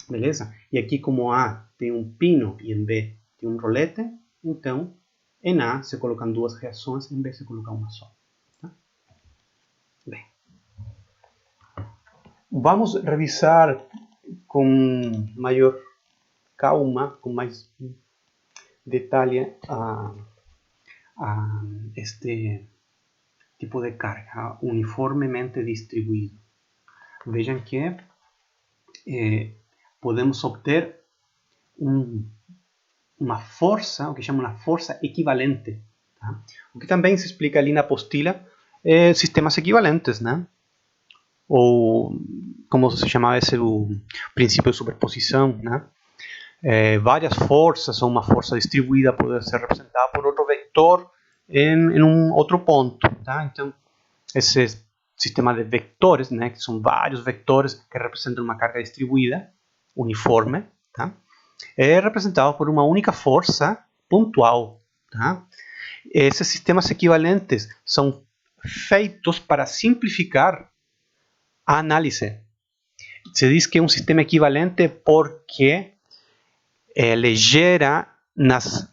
Beleza? E aqui, como A tem um pino e em B tem um rolete, então em A se colocam duas reações, em B se coloca uma só. Tá? Bem. Vamos revisar com maior calma, com mais detalhe a este tipo de carga uniformemente distribuído. Vejam que podemos obter uma força, o que chamam de força equivalente. Tá? O que também se explica ali na apostila é sistemas equivalentes, né? Ou como se chamava esse o princípio de superposição, né? Várias forças ou uma força distribuída pode ser representada por outro vetor em um outro ponto, tá? Então esse sistema de vetores, né, que são vários vetores que representam uma carga distribuída uniforme, tá? É representado por uma única força pontual, tá? Esses sistemas equivalentes são feitos para simplificar a análise. Se diz que é um sistema equivalente porque ele gera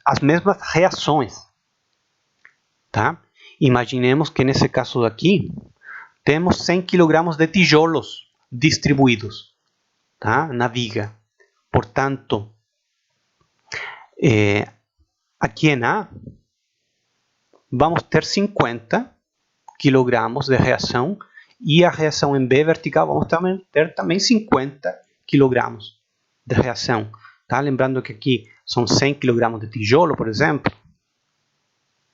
as mesmas reações, tá? Imaginemos que nesse caso aqui temos 100 kg de tijolos distribuídos, tá? Na viga. Portanto, aqui em A vamos ter 50 kg de reação e a reação em B vertical vamos ter também 50 kg de reação. Tá? Lembrando que aqui são 100 kg de tijolo, por exemplo.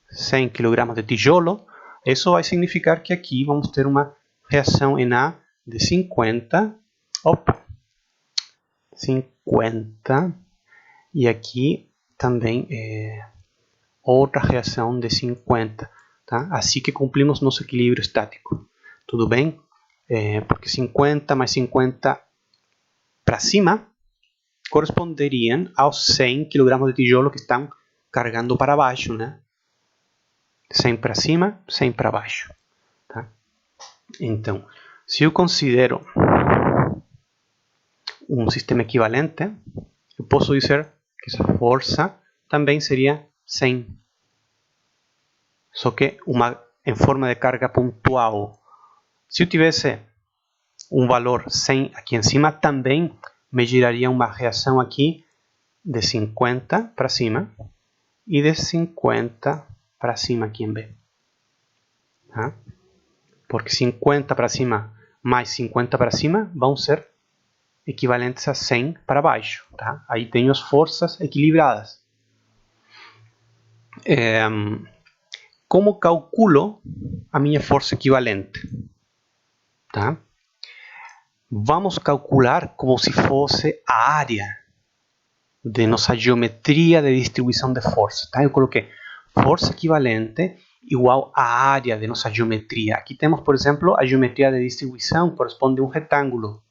100 kg de tijolo. Isso vai significar que aqui vamos ter uma reação em A de 50. 50. E aqui também outra reação de 50. Tá? Assim que cumprimos nosso equilíbrio estático. Tudo bem? Porque 50 mais 50 para cima corresponderiam aos 100 kg de tijolo que estão carregando para baixo, né? 100 para cima, 100 para baixo. Tá? Então, se eu considero um sistema equivalente, eu posso dizer que essa força também seria 100. Só que em forma de carga pontual. Se eu tivesse um valor 100 aqui em cima, também me geraria uma reação aqui de 50 para cima e de 50 para cima aqui em B. Tá? Porque 50 para cima mais 50 para cima vão ser equivalentes a 100 para baixo. Tá? Aí tenho as forças equilibradas. Como calculo a minha força equivalente? Tá? Vamos calcular como se fosse a área de nossa geometria de distribuição de força. Tá? Eu coloquei força equivalente igual à área de nossa geometria. Aqui temos, por exemplo, a geometria de distribuição corresponde a um retângulo.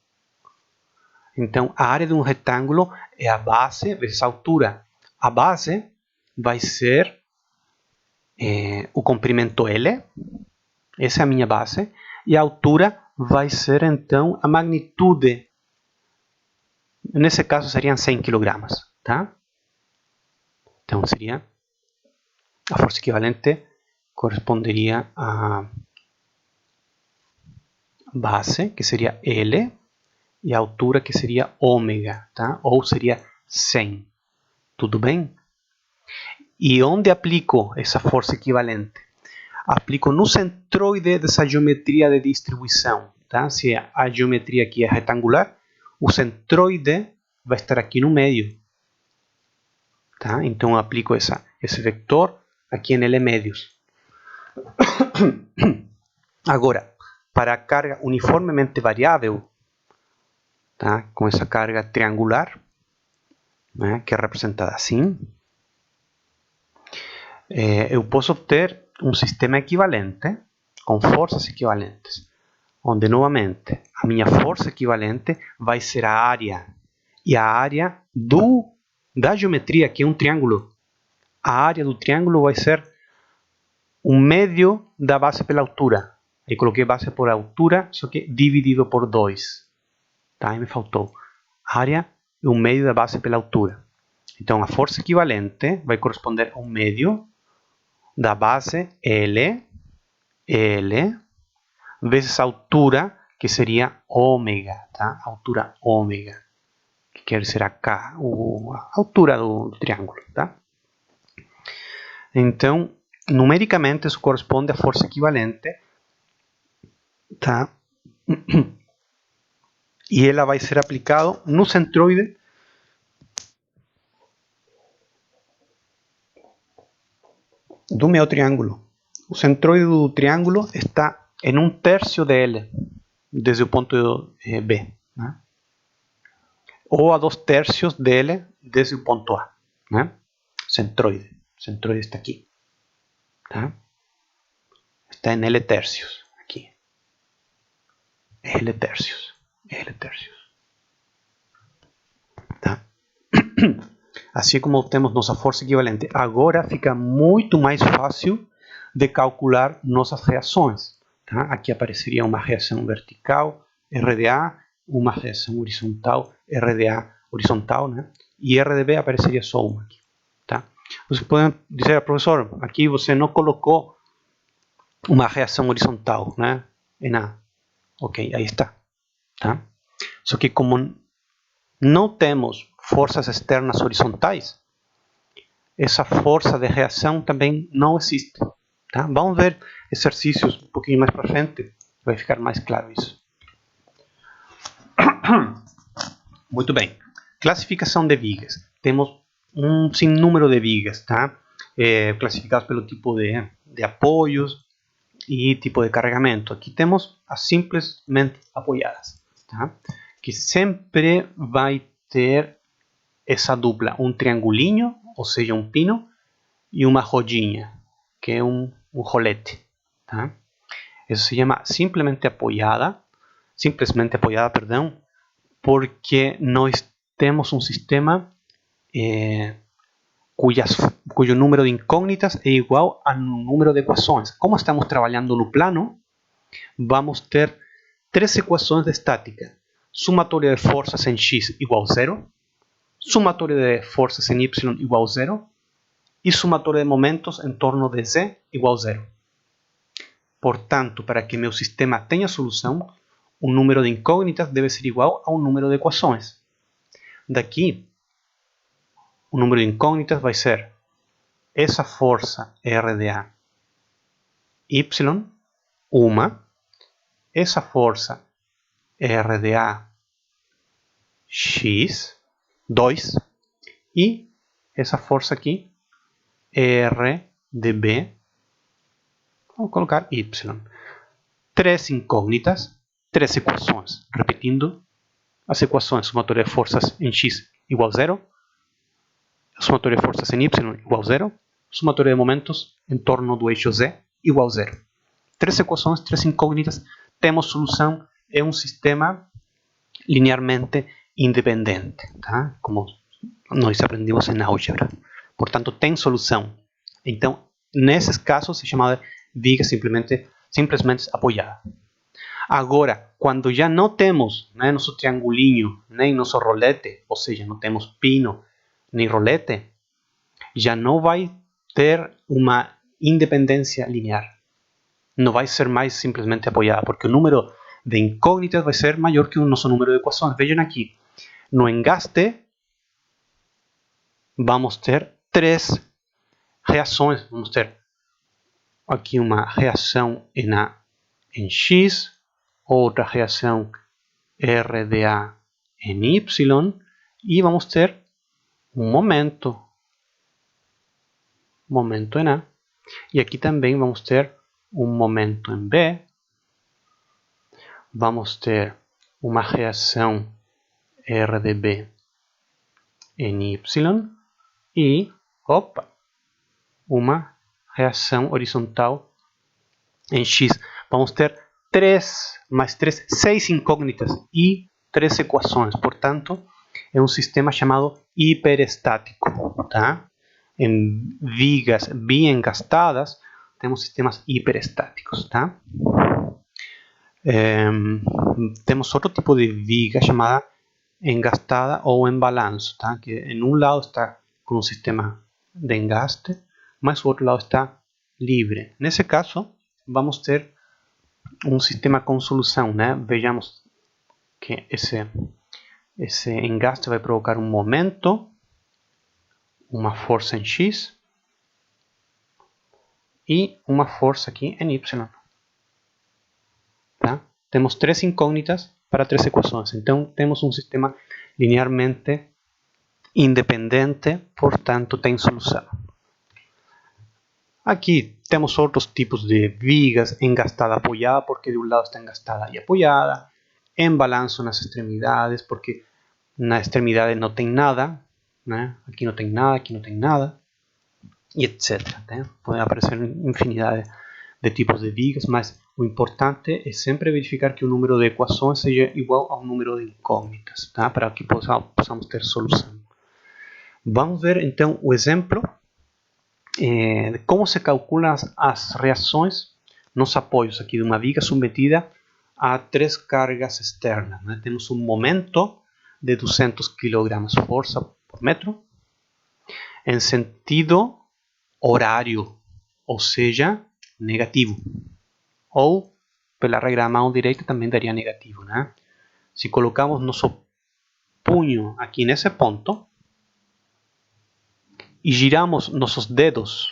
Então, a área de um retângulo é a base vezes a altura. A base vai ser o comprimento L. Essa é a minha base. E a altura vai ser, então, a magnitude. Nesse caso, seriam 100 kg. Tá? Então, seria a força equivalente corresponderia à base, que seria L, e a altura, que seria ômega, tá? Ou seria 100. Tudo bem? E onde aplico essa força equivalente? Aplico no centroide dessa geometria de distribuição. Tá? Se a geometria aqui é retangular, o centroide vai estar aqui no meio. Tá? Então eu aplico esse vetor aqui em L médios. Agora, para a carga uniformemente variável, tá? Com essa carga triangular, né? Que é representada assim, eu posso obter um sistema equivalente com forças equivalentes, onde novamente a minha força equivalente vai ser a área, e a área da geometria, que é um triângulo. A área do triângulo vai ser um médio da base pela altura. Eu coloquei base por altura, só que dividido por 2. tá? Aí me faltou. Área é o meio da base pela altura. Então, a força equivalente vai corresponder ao meio da base L vezes a altura, que seria ômega, tá? A altura ômega, que quer dizer a altura do triângulo, tá? Então, numericamente, isso corresponde à força equivalente, tá? E ela vai ser aplicada no centroide do meu triângulo. O centroide do triângulo está em 1/3 de L, desde o ponto B, né? Ou a 2/3 dele desde o ponto A, né? Centroide. O centroide está aqui, tá? Está em L tercios, aqui. L tercios. Tá? Assim como temos nossa força equivalente, agora fica muito mais fácil de calcular nossas reações. Tá? Aqui apareceria uma reação vertical, RDA, uma reação horizontal, RDA horizontal, né? E RDB apareceria só uma aqui. Tá? Você pode dizer, professor, aqui você não colocou uma reação horizontal, né? Em A. Ok, aí está. Tá? Só que como não temos forças externas horizontais, essa força de reação também não existe. Tá? Vamos ver exercícios um pouquinho mais para frente, vai ficar mais claro isso. Muito bem. Classificação de vigas. Temos um sinnúmero de vigas, tá? Classificadas pelo tipo de apoios e tipo de carregamento. Aqui temos as simplesmente apoiadas, tá? Que sempre vai ter essa dupla, um triangulinho, ou seja, um pino, e uma rodinha, que é um rolete, tá? Isso se chama simplesmente apoiada, perdão, porque nós temos um sistema cuyo número de incógnitas é igual ao número de equações. Como estamos trabalhando no plano, vamos ter 3 equações de estática. Sumatória de forças em x igual a 0, sumatória de forças em y igual a 0 e sumatória de momentos em torno de z igual a 0. Portanto, para que meu sistema tenha solução, o número de incógnitas deve ser igual ao número de equações. Daqui, o número de incógnitas vai ser essa força RDA y, uma, essa força RDA x, 2, e essa força aqui RDB, vamos colocar y. 3 incógnitas, 3 equações. Repetindo, as equações: somatória de forças em x igual a 0, somatória de forças em y igual a 0, somatória de momentos em torno do eixo z igual a 0. 3 equações, 3 incógnitas, temos solução, é um sistema linearmente independente, tá? Como nós aprendemos em álgebra. Portanto, tem solução. Então, nesses casos, se chama de viga simplesmente apoiada. Agora, quando já não temos, né, nosso triangulinho, nem nosso rolete, ou seja, não temos pino nem rolete, já não vai ter uma independência linear. Não vai ser mais simplesmente apoiada, porque o número de incógnitas vai ser maior que o nosso número de equações. Vejam aqui, no engaste, vamos ter 3 reações. Vamos ter aqui uma reação em X, outra reação RDA em Y, e vamos ter um momento em A, e aqui também vamos ter um momento em B, vamos ter uma reação RDB em Y e, uma reação horizontal em X. Vamos ter 6 incógnitas e 3 equações. Portanto, é um sistema chamado hiperestático. Tá? Em vigas bem engastadas, temos sistemas hiperestáticos. Tá? Temos outro tipo de viga chamada engastada ou em balanço, tá? Que em um lado está com um sistema de engaste, mas o outro lado está livre. Nesse caso, vamos ter um sistema com solução, né? Vejamos que esse engaste vai provocar um momento, uma força em X e uma força aqui em Y. Tá? Temos três incógnitas para três equações. Então, temos um sistema linearmente independente, portanto, tem solução. Aqui temos outros tipos de vigas, engastada apoiada, porque de um lado está engastada e apoiada, em balanço nas extremidades, porque na extremidade não tem nada, né? Aqui não tem nada, aqui não tem nada, e etc. Né? Podem aparecer infinidade de tipos de vigas, mas o importante é sempre verificar que o número de equações seja igual ao número de incógnitas, tá? Para que possamos ter solução. Vamos ver então o exemplo de como se calculam as reações nos apoios aqui de uma viga submetida a três cargas externas. Né? Temos um momento de 200 kg força por metro em sentido horário, ou seja, negativo. Ou, pela regra da mão direita, também daria negativo. Né? Se colocamos nosso punho aqui nesse ponto e giramos nossos dedos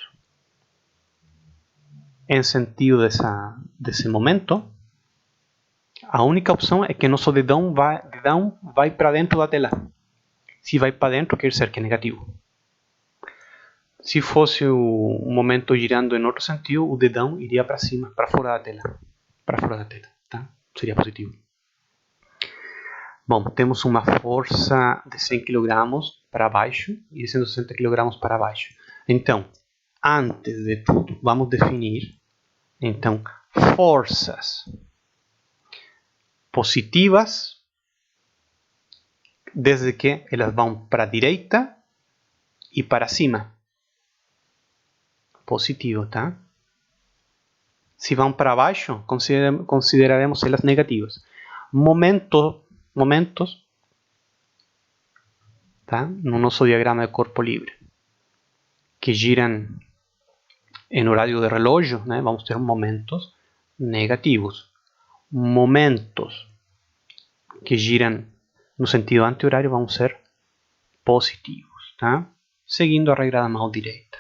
em sentido desse momento, a única opção é que nosso dedão vai para dentro da tela. Se vai para dentro, quer dizer que é negativo. Se fosse o momento girando em outro sentido, o dedão iria para cima, para fora da tela. Para fora da tela, tá? Seria positivo. Bom, temos uma força de 100 kg para baixo e de 160 kg para baixo. Então, antes de tudo, vamos definir então forças positivas, desde que elas vão para a direita e para cima. Positivo, tá? Se vão para baixo, consideraremos elas negativas. Momentos, tá? No nosso diagrama de corpo livre, que giram em horário de relógio, né? Vamos ter momentos negativos. Momentos que giram no sentido anti-horário vão ser positivos, tá? Seguindo a regra da mão direita.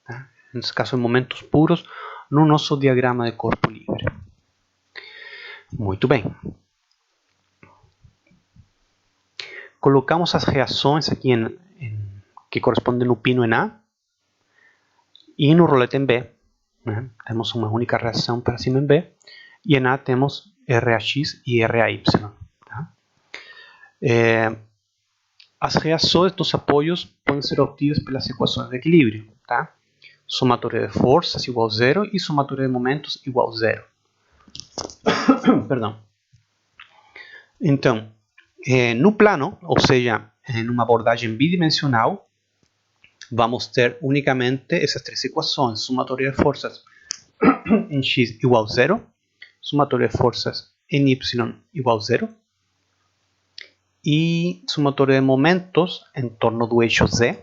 Tá? Nesse caso, momentos puros no nosso diagrama de corpo livre. Muito bem. Colocamos as reações aqui que correspondem no pino em A e no rolete em B. Né? Temos uma única reação para cima em B e em A temos RAX e RAY. Tá? As reações dos apoios podem ser obtidas pelas equações de equilíbrio. Tá? Somatória de forças igual a zero e somatória de momentos igual a zero. Perdão. Então, no plano, ou seja, em uma abordagem bidimensional, vamos ter unicamente essas três equações. Somatória de forças em x igual a zero, somatória de forças em y igual a zero e somatória de momentos em torno do eixo z.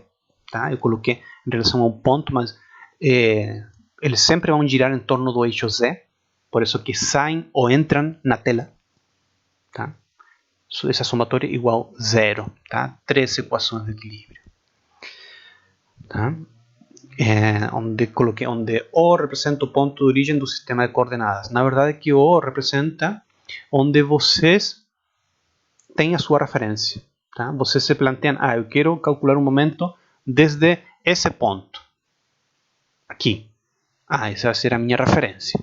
Tá? Eu coloquei em relação ao ponto, mas eles sempre vão girar em torno do eixo z, por isso que saem ou entram na tela. Tá? Essa somatória é igual a zero. Tá? Três equações de equilíbrio. Tá? Onde O representa o ponto de origem do sistema de coordenadas. Na verdade, que O representa onde vocês têm a sua referência. Tá? Vocês se planteam, eu quero calcular um momento desde esse ponto. Aqui. Essa vai ser a minha referência.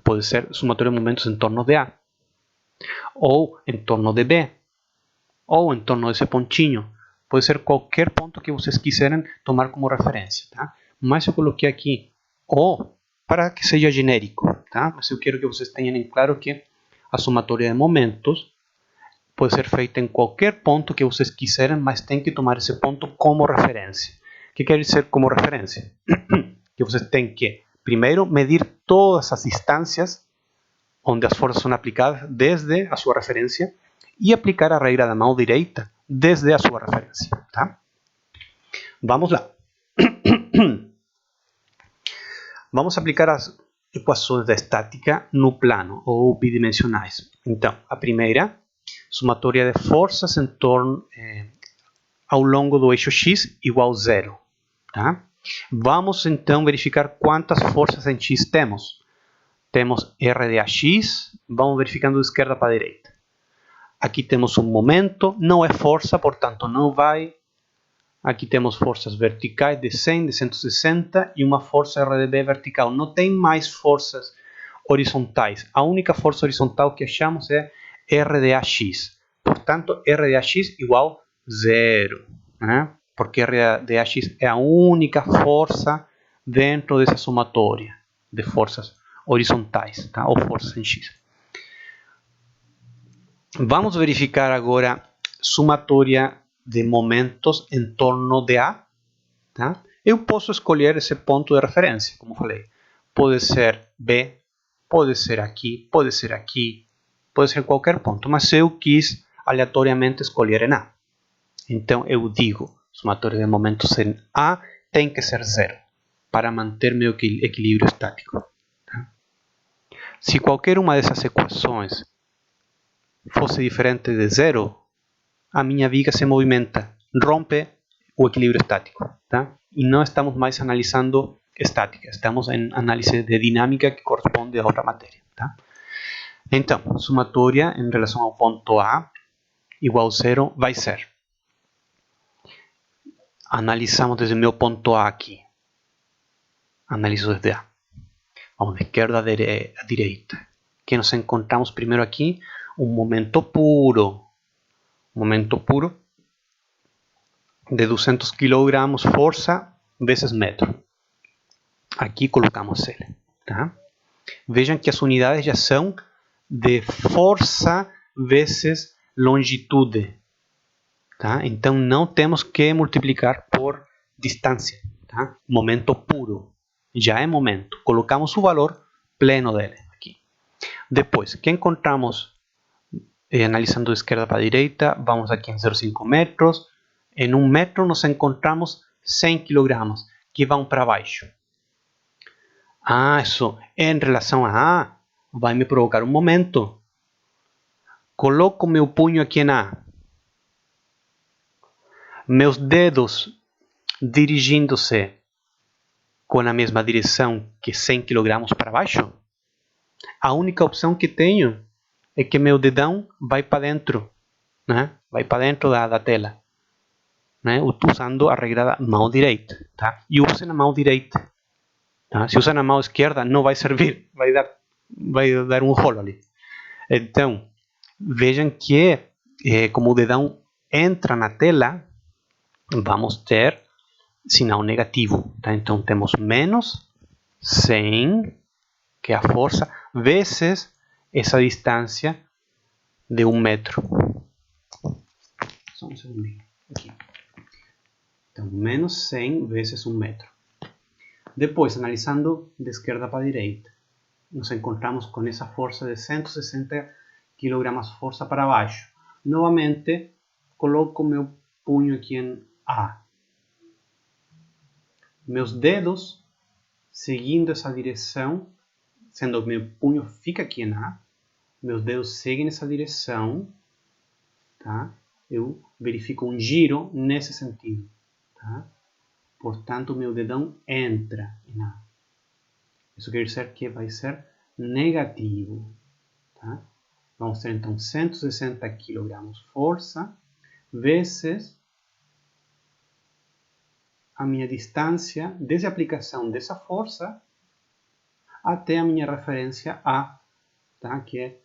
Pode ser somatória de momentos em torno de A. Ou em torno de B. Ou em torno desse pontinho. Pode ser qualquer ponto que vocês quiserem tomar como referência. Tá? Mas eu coloquei aqui O para que seja genérico. Tá? Mas eu quero que vocês tenham em claro que a somatória de momentos pode ser feita em qualquer ponto que vocês quiserem, mas tem que tomar esse ponto como referência. O que quer dizer como referência? Que vocês têm que, primeiro, medir todas as distâncias onde as forças são aplicadas desde a sua referência, e aplicar a regra da mão direita desde a sua referência. Tá? Vamos lá. Vamos aplicar as equações da estática no plano, ou bidimensionais. Então, a primeira, somatória de forças em torno, ao longo do eixo x igual a 0. Tá? Vamos então verificar quantas forças em x temos. Temos R de AX, vamos verificando de esquerda para a direita. Aqui temos um momento, não é força, portanto não vai. Aqui temos forças verticais de 100, de 160 e uma força RDB vertical. Não tem mais forças horizontais. A única força horizontal que achamos é R de AX. Portanto, R de AX igual 0. Né? Porque R de AX é a única força dentro dessa somatória de forças horizontais, tá? Ou forças em X. Vamos verificar agora somatória de momentos em torno de A. Tá? Eu posso escolher esse ponto de referência, como falei. Pode ser B, pode ser aqui, pode ser qualquer ponto, mas eu quis aleatoriamente escolher em A. Então eu digo, somatória de momentos em A tem que ser 0 para manter meu equilíbrio estático. Tá? Se qualquer uma dessas equações fosse diferente de 0, a minha viga se movimenta, rompe o equilíbrio estático. Tá? E não estamos mais analisando estática, estamos em análise de dinâmica que corresponde a outra matéria. Tá? Então, somatória em relação ao ponto A igual a 0 vai ser. Analisamos desde o meu ponto A aqui. Analiso desde A. Vamos de esquerda a direita. Que nos encontramos primeiro aqui? Um momento puro. Momento puro de 200 kg força vezes metro. Aqui colocamos ele. Tá? Vejam que as unidades já são de força vezes longitude. Tá? Então não temos que multiplicar por distância. Tá? Momento puro. Já é momento. Colocamos o valor pleno dele aqui. Depois, que encontramos analisando de esquerda para a direita, vamos aqui em 0,5 metros. Em 1 metro nos encontramos 100 kg que vão para baixo. Isso em relação a A vai me provocar um momento. Coloco meu punho aqui em A. Meus dedos dirigindo-se com a mesma direção que 100 kg para baixo. A única opção que tenho é que meu dedão vai para dentro, né? Vai para dentro da tela, né? Usando a regra da mão direita, tá? E use na mão direita. Tá? Se usa na mão esquerda não vai servir, vai dar um rolo ali. Então, vejam que como o dedão entra na tela, vamos ter sinal negativo. Tá? Então temos menos 100, que é a força, vezes essa distância de 1 metro. Só um segundinho. Aqui. Então, menos 100 vezes 1 metro. Depois, analisando de esquerda para a direita, nos encontramos com essa força de 160 kg força para baixo. Novamente, coloco meu punho aqui em A. Meus dedos, seguindo essa direção, sendo que meu punho fica aqui em A, meus dedos seguem essa direção, tá? Eu verifico um giro nesse sentido. Tá? Portanto, meu dedão entra em A. Isso quer dizer que vai ser negativo. Tá? Vamos ter então 160 kg força vezes a minha distância desde a aplicação dessa força até a minha referência A, tá? Que é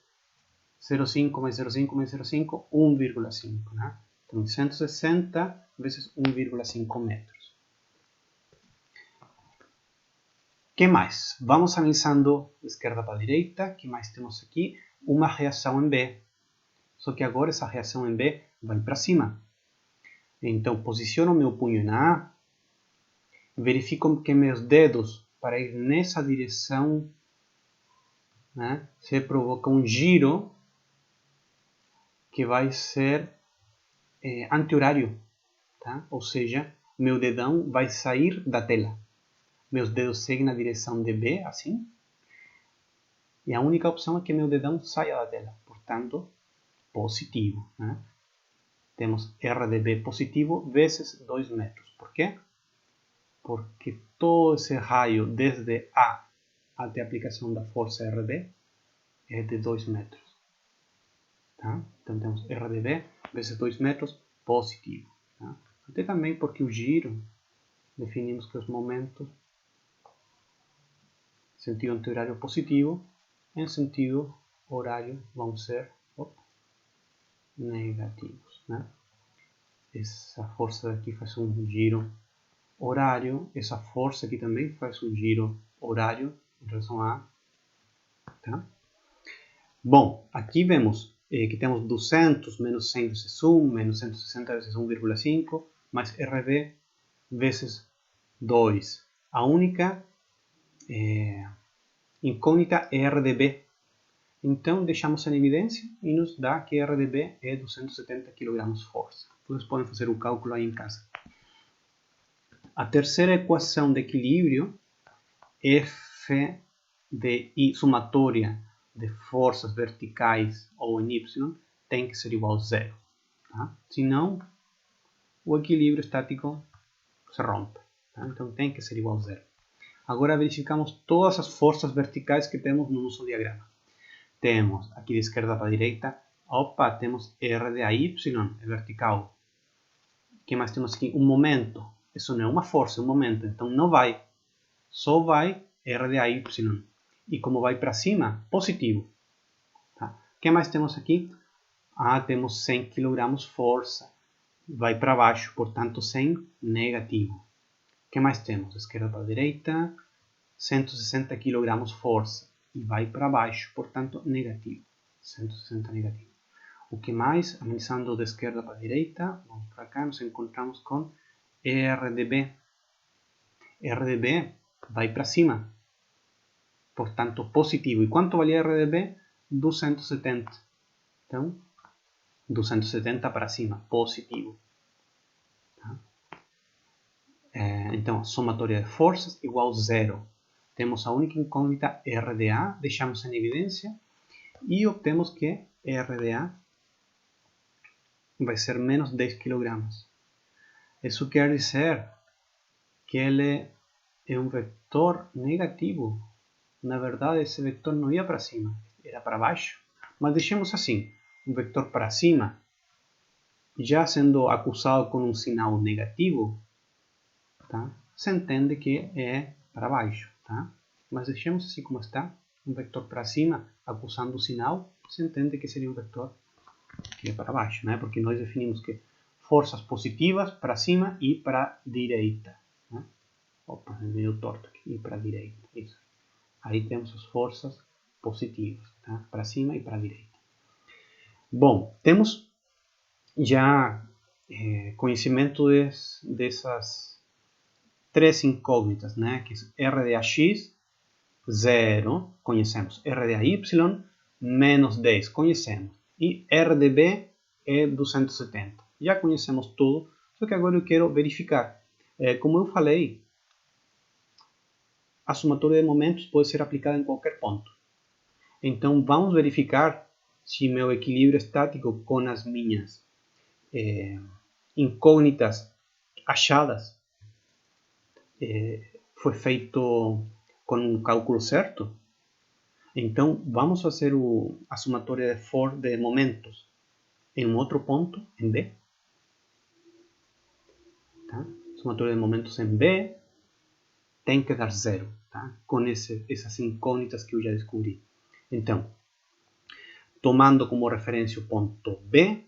0,5 mais 0,5 mais 0,5, 1,5. Né? Então, 160 vezes 1,5 metros. O que mais? Vamos analisando de esquerda para a direita. O que mais temos aqui? Uma reação em B. Só que agora essa reação em B vai para cima. Então, posiciono meu punho em A, verifico que meus dedos, para ir nessa direção, né, você provoca um giro que vai ser anti-horário, tá? Ou seja, meu dedão vai sair da tela. Meus dedos seguem na direção de B, assim, e a única opção é que meu dedão saia da tela, portanto, positivo, né? Temos R de B positivo vezes 2 metros. Por quê? Porque todo esse raio desde A até a aplicação da força RB é de 2 metros. Tá? Então temos R de B vezes 2 metros positivo. Tá? Até também porque o giro, definimos que os momentos em sentido anti-horário positivo, em sentido horário vão ser negativos. Né? Essa força daqui faz um giro horário, essa força aqui também faz um giro horário em relação a A. Tá? Bom, aqui vemos que temos 200 menos 100 vezes 1, menos 160 vezes 1,5, mais RB vezes 2. A única incógnita é RDB. Então, deixamos em evidência e nos dá que RDB é 270 kg força. Vocês podem fazer o cálculo aí em casa. A terceira equação de equilíbrio, F de I somatória de forças verticais ou em Y, tem que ser igual a zero. Tá? Senão, o equilíbrio estático se rompe. Tá? Então, tem que ser igual a zero. Agora verificamos todas as forças verticais que temos no nosso diagrama. Temos aqui de esquerda para a direita, temos R de AY, é vertical. O que mais temos aqui? Um momento. Isso não é uma força, é um momento. Então não vai. Só vai R de AY. E como vai para cima, positivo. Tá? O que mais temos aqui? Temos 100 kg força. Vai para baixo, portanto 100 negativo. O que mais temos? Esquerda para a direita, 160 kg força. E vai para baixo, portanto negativo. 160 negativo. O que mais? Analisando de esquerda para a direita, vamos para cá, nos encontramos com RDB. RDB vai para cima, portanto positivo. E quanto valia RDB? 270. Então, 270 para cima, positivo. Tá? Então, somatória de forças igual a zero. Temos a única incógnita RDA, deixamos em evidência e obtemos que RDA vai ser menos 10 kg. Isso quer dizer que ele é um vetor negativo. Na verdade, esse vetor não ia para cima, era para baixo. Mas deixemos assim, um vetor para cima, já sendo acusado com um sinal negativo, tá? Se entende que é para baixo. Tá? Mas deixemos assim como está, um vetor para cima, acusando o sinal, se entende que seria um vetor que é para baixo, né? Porque nós definimos que forças positivas para cima e para a direita. Né? É meio torto aqui, e para a direita. Isso. Aí temos as forças positivas, tá? Para cima e para a direita. Bom, temos já conhecimento dessas três incógnitas, né? Que é R de AX, 0, conhecemos. R de AY, menos 10, conhecemos. E R de B é 270. Já conhecemos tudo, só que agora eu quero verificar. Como eu falei, a somatória de momentos pode ser aplicada em qualquer ponto. Então vamos verificar se meu equilíbrio estático com as minhas incógnitas achadas foi feito com um cálculo certo. Então vamos fazer a somatória de momentos em um outro ponto, em B. Tá? Somatória de momentos em B tem que dar zero, tá? Com essas incógnitas que eu já descobri. Então, tomando como referência o ponto B,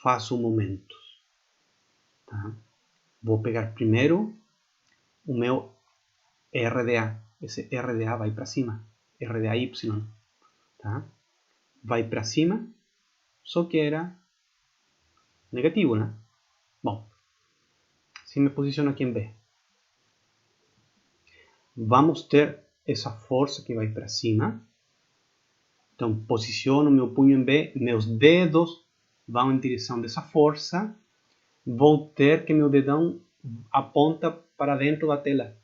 faço momentos. Tá? Vou pegar primeiro o meu RDA. Esse RDA vai para cima. RDAY. Tá? Vai para cima, só que era negativo, né? Bom, se me posiciono aqui em B, vamos ter essa força que vai para cima, Então, posiciono meu punho em B, meus dedos vão em direção dessa força, vou ter que meu dedão aponta para dentro da tela.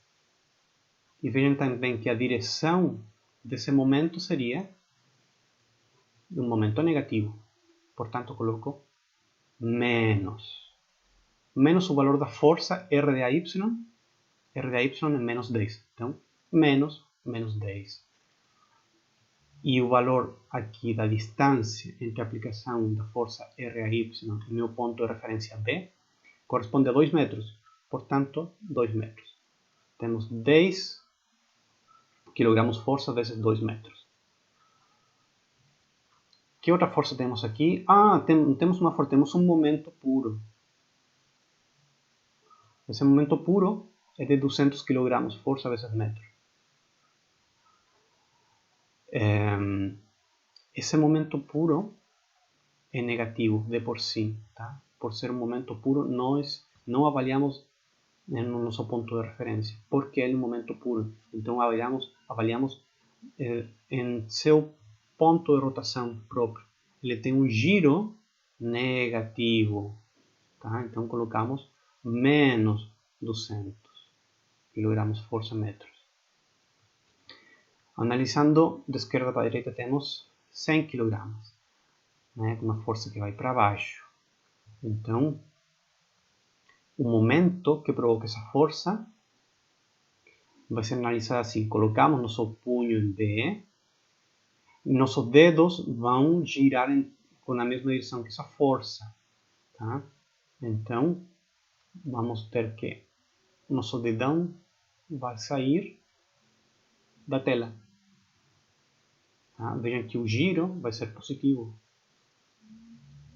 E vejam também que a direção desse momento seria um momento negativo. Portanto, coloco menos. Menos o valor da força R de AY. R de AY é menos 10. Então, menos 10. E o valor aqui da distância entre a aplicação da força R a Y e meu ponto de referência B corresponde a 2 metros. Portanto, 2 metros. Temos 10 kg força vezes 2 metros. Que outra força temos aqui? Temos uma força, temos um momento puro. Esse momento puro é de 200 kg força vezes metro. Esse momento puro é negativo de por si, tá? Por ser um momento puro, nós não avaliamos no nosso ponto de referência, porque é um momento puro. Então avaliamos em seu ponto de rotação próprio. Ele tem um giro negativo, tá? Então colocamos menos 200 kg força metros. Analisando de esquerda para a direita, temos 100 kg, né? Uma força que vai para baixo. Então, o momento que provoca essa força vai ser analisado assim. Colocamos nosso punho em B, nossos dedos vão girar com a mesma direção que essa força, tá? Então, vamos ter que nosso dedão vai sair da tela. Tá? Vejam que o giro vai ser positivo.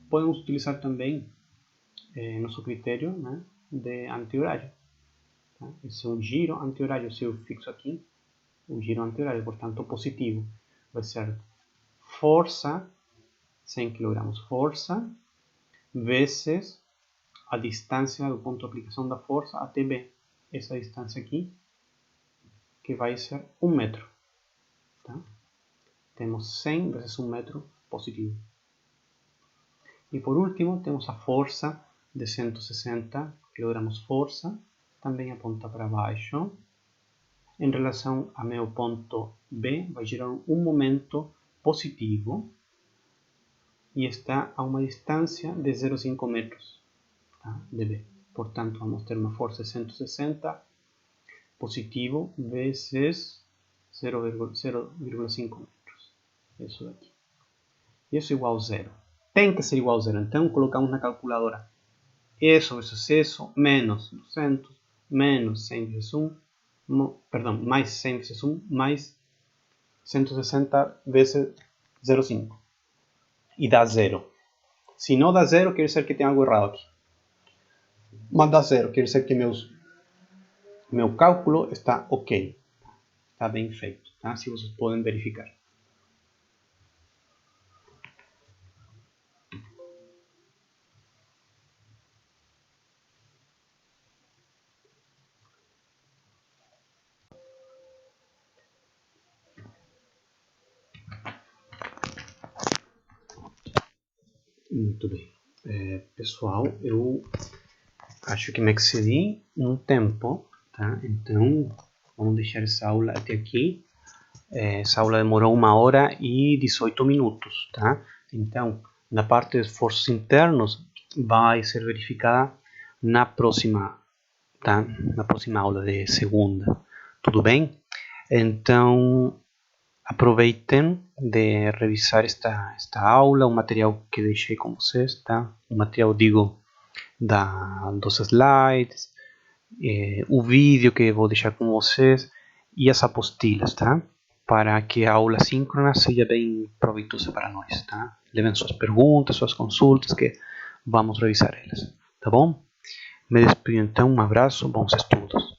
Podemos utilizar também nosso critério, né, de anti-horário. Tá? Esse é um giro anti-horário. Se eu fixo aqui, o giro anti-horário, portanto, positivo. Vai ser força, 100 kg força, vezes a distância do ponto de aplicação da força até B. Essa distância aqui, que vai ser 1 metro. Tá? Temos 100 vezes 1 metro positivo. E por último, temos a força de 160 kg força, também aponta para baixo. Em relação a meu ponto B, vai gerar um momento positivo e está a uma distância de 0,5 metros, tá, de B. Portanto, vamos ter uma força de 160 positivo vezes 0,5 metros. Isso daqui. Isso igual a 0. Tem que ser igual a 0. Então, colocamos na calculadora isso vezes isso, menos 200, menos 100 vezes 1, mais 100 vezes 1, mais 160 vezes 0,5. E dá 0. Se não dá 0, quer dizer que tem algo errado aqui. Mas dá 0, quer dizer que meu cálculo está ok. Está bem feito. Tá? Se vocês podem verificar. Muito bem. Pessoal, eu acho que me excedi no tempo, tá? Então, vamos deixar essa aula até aqui. Essa aula demorou 1 hora e 18 minutos, tá? Então, na parte de esforços internos, vai ser verificada na próxima, tá? Na próxima aula de segunda. Tudo bem? Então, aproveitem de revisar esta aula, o material que deixei com vocês, tá? O material, digo, dos slides, o vídeo que vou deixar com vocês e as apostilas, tá? Para que a aula síncrona seja bem proveitosa para nós, tá? Levem suas perguntas, suas consultas, que vamos revisar elas, tá bom? Me despido então, um abraço, bons estudos.